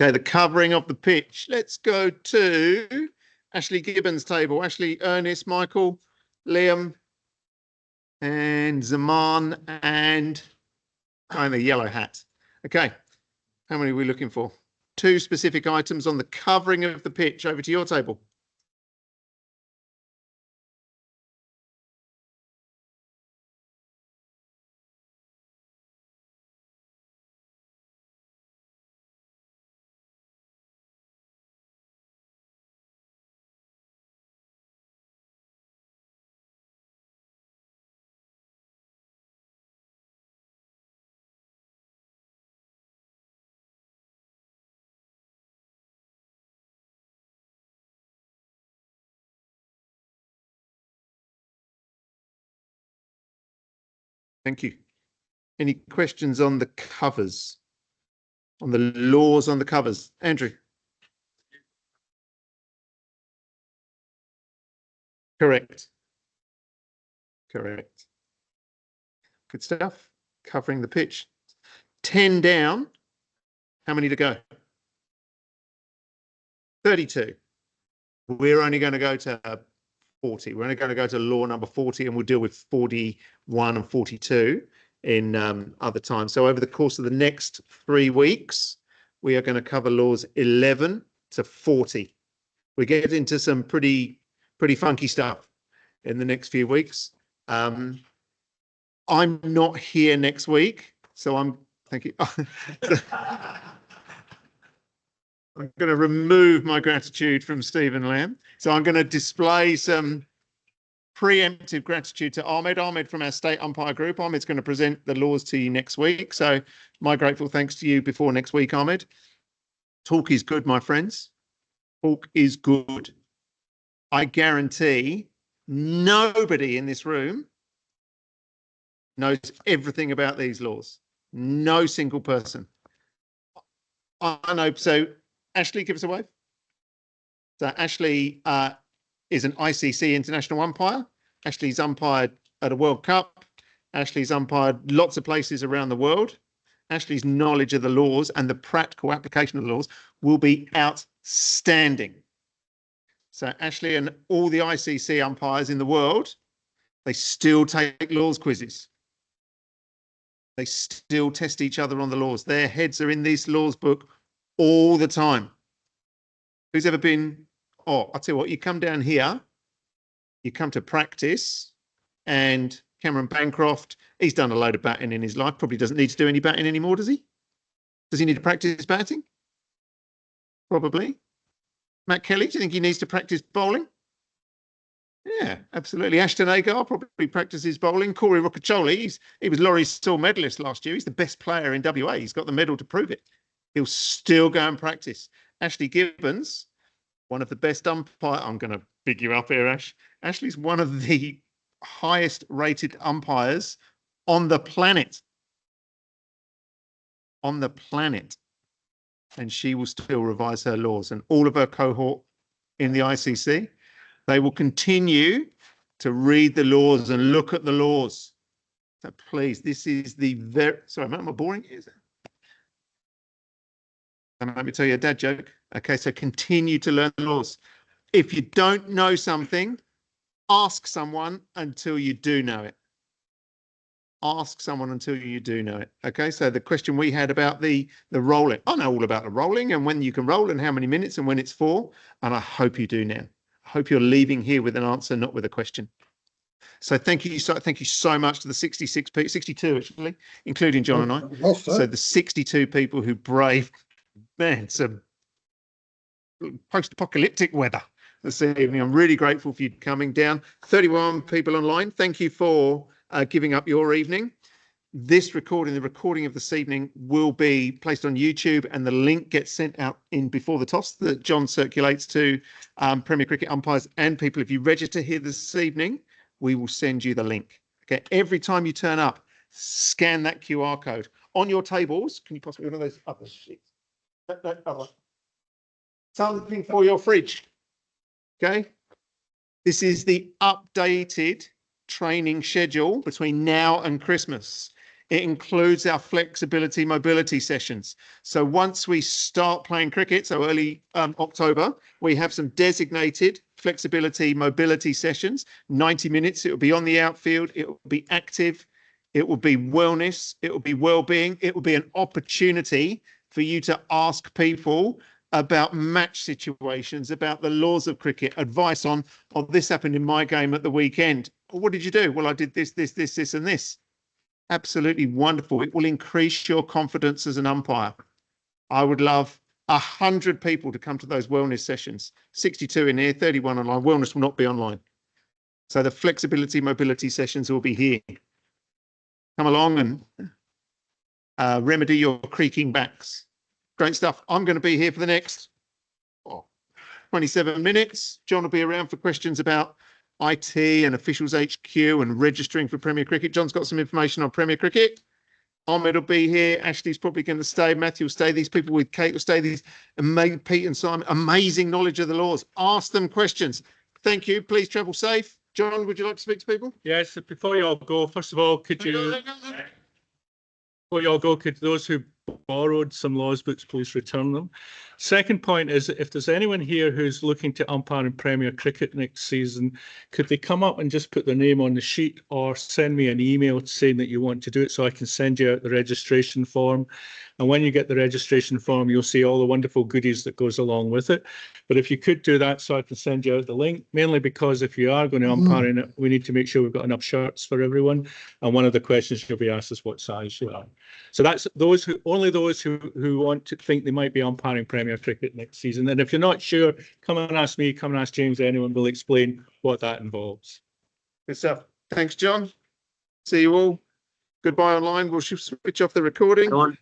Okay, the covering of the pitch. Let's go to Ashley Gibbons' table. Ashley, Ernest, Michael, Liam, and Zaman, and the yellow hat. Okay, how many are we looking for? 2 specific items on the covering of the pitch. Over to your table. Thank you. Any questions on the covers? On the laws on the covers? Andrew? Correct. Correct. Good stuff. Covering the pitch. 10 down. How many to go? 32. We're only going to go to 40. We're only going to go to law number 40, and we'll deal with 41 and 42 in other times. So over the course of the next 3 weeks, we are going to cover laws 11 to 40. We get into some pretty funky stuff in the next few weeks. I'm not here next week, so thank you. I'm going to remove my gratitude from Stephen Lamb. So I'm going to display some preemptive gratitude to Ahmed. Ahmed from our state umpire group. Ahmed's going to present the laws to you next week. So my grateful thanks to you before next week, Ahmed. Talk is good, my friends. Talk is good. I guarantee nobody in this room knows everything about these laws. No single person. I know. So Ashley, give us a wave. So Ashley is an ICC international umpire. Ashley's umpired at a World Cup. Ashley's umpired lots of places around the world. Ashley's knowledge of the laws and the practical application of the laws will be outstanding. So Ashley and all the ICC umpires in the world, they still take laws quizzes. They still test each other on the laws. Their heads are in this laws book all the time. Who's ever been? Oh, I'll tell you what, you come down here, you come to practice, and Cameron Bancroft, he's done a load of batting in his life, probably doesn't need to do any batting anymore, does he? Does he need to practice batting? Probably. Matt Kelly, do you think he needs to practice bowling? Yeah, absolutely. Ashton Agar probably practices bowling. Corey Rocacholi, he was Laurie's Still medalist last year. He's the best player in WA. He's got the medal to prove it. He'll still go and practice. Ashley Gibbons, one of the best umpire. I'm going to big you up here, Ash. Ashley's one of the highest rated umpires on the planet. On the planet. And she will still revise her laws. And all of her cohort in the ICC, they will continue to read the laws and look at the laws. So please, this is the very... Sorry, am I boring? Is it? And let me tell you a dad joke. Okay, so continue to learn the laws. If you don't know something, ask someone until you do know it. Ask someone until you do know it. Okay, so the question we had about the rolling. I know all about the rolling and when you can roll and how many minutes and when it's for. And I hope you do now. I hope you're leaving here with an answer, not with a question. So thank you so much to the 62 actually, including John and I. Well, so the 62 people who braved, man, some post-apocalyptic weather this evening. I'm really grateful for you coming down. 31 people online. Thank you for giving up your evening. This recording, the recording of this evening, will be placed on YouTube, and the link gets sent out in before the toss that John circulates to Premier Cricket umpires and people. If you register here this evening, we will send you the link. Okay, every time you turn up, scan that QR code on your tables. Can you possibly one of those other sheets? No, other. Something for your fridge. Okay, this is the updated training schedule between now and Christmas. It includes our flexibility mobility sessions. So once we start playing cricket, so early October, we have some designated flexibility mobility sessions, 90 minutes. It will be on the outfield. It will be active. It will be wellness. It will be well-being. It will be an opportunity for you to ask people about match situations, about the laws of cricket, advice on, oh, this happened in my game at the weekend. Well, what did you do? Well, I did this, and this. Absolutely wonderful. It will increase your confidence as an umpire. I would love 100 people to come to those wellness sessions. 62 in here, 31 online. Wellness will not be online. So the flexibility, mobility sessions will be here. Come along and remedy your creaking backs. Great stuff. I'm going to be here for the next 27 minutes. John will be around for questions about IT and Officials HQ and registering for Premier Cricket. John's got some information on Premier Cricket. Ahmed will be here. Ashley's probably going to stay. Matthew will stay. These people with Kate will stay. These amazing Pete and Simon, amazing knowledge of the laws. Ask them questions. Thank you. Please travel safe. John, would you like to speak to people? Yes, before you all go, first of all, could you, before you all go, could those who borrowed some laws books please return them? Second point is, if there's anyone here who's looking to umpire in Premier Cricket next season, could they come up and just put their name on the sheet or send me an email saying that you want to do it so I can send you out the registration form? And when you get the registration form, you'll see all the wonderful goodies that goes along with it. But if you could do that so I can send you out the link, mainly because if you are going to umpire in it, we need to make sure we've got enough shirts for everyone. And one of the questions you'll be asked is what size you are. So that's only those who want to think they might be umpiring Premier Cricket next season. And if you're not sure, come and ask me, come and ask James, anyone will explain what that involves. Good stuff. Thanks, John. See you all. Goodbye online. We'll switch off the recording. Go on.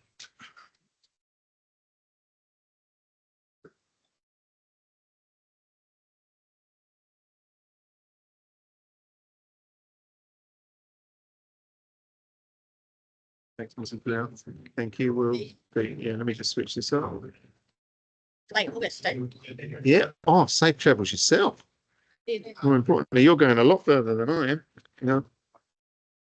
Thanks, Mr. Blair. Thank you. Let me just switch this up. Yeah. Oh, safe travels yourself. More importantly, you're going a lot further than I am. You know.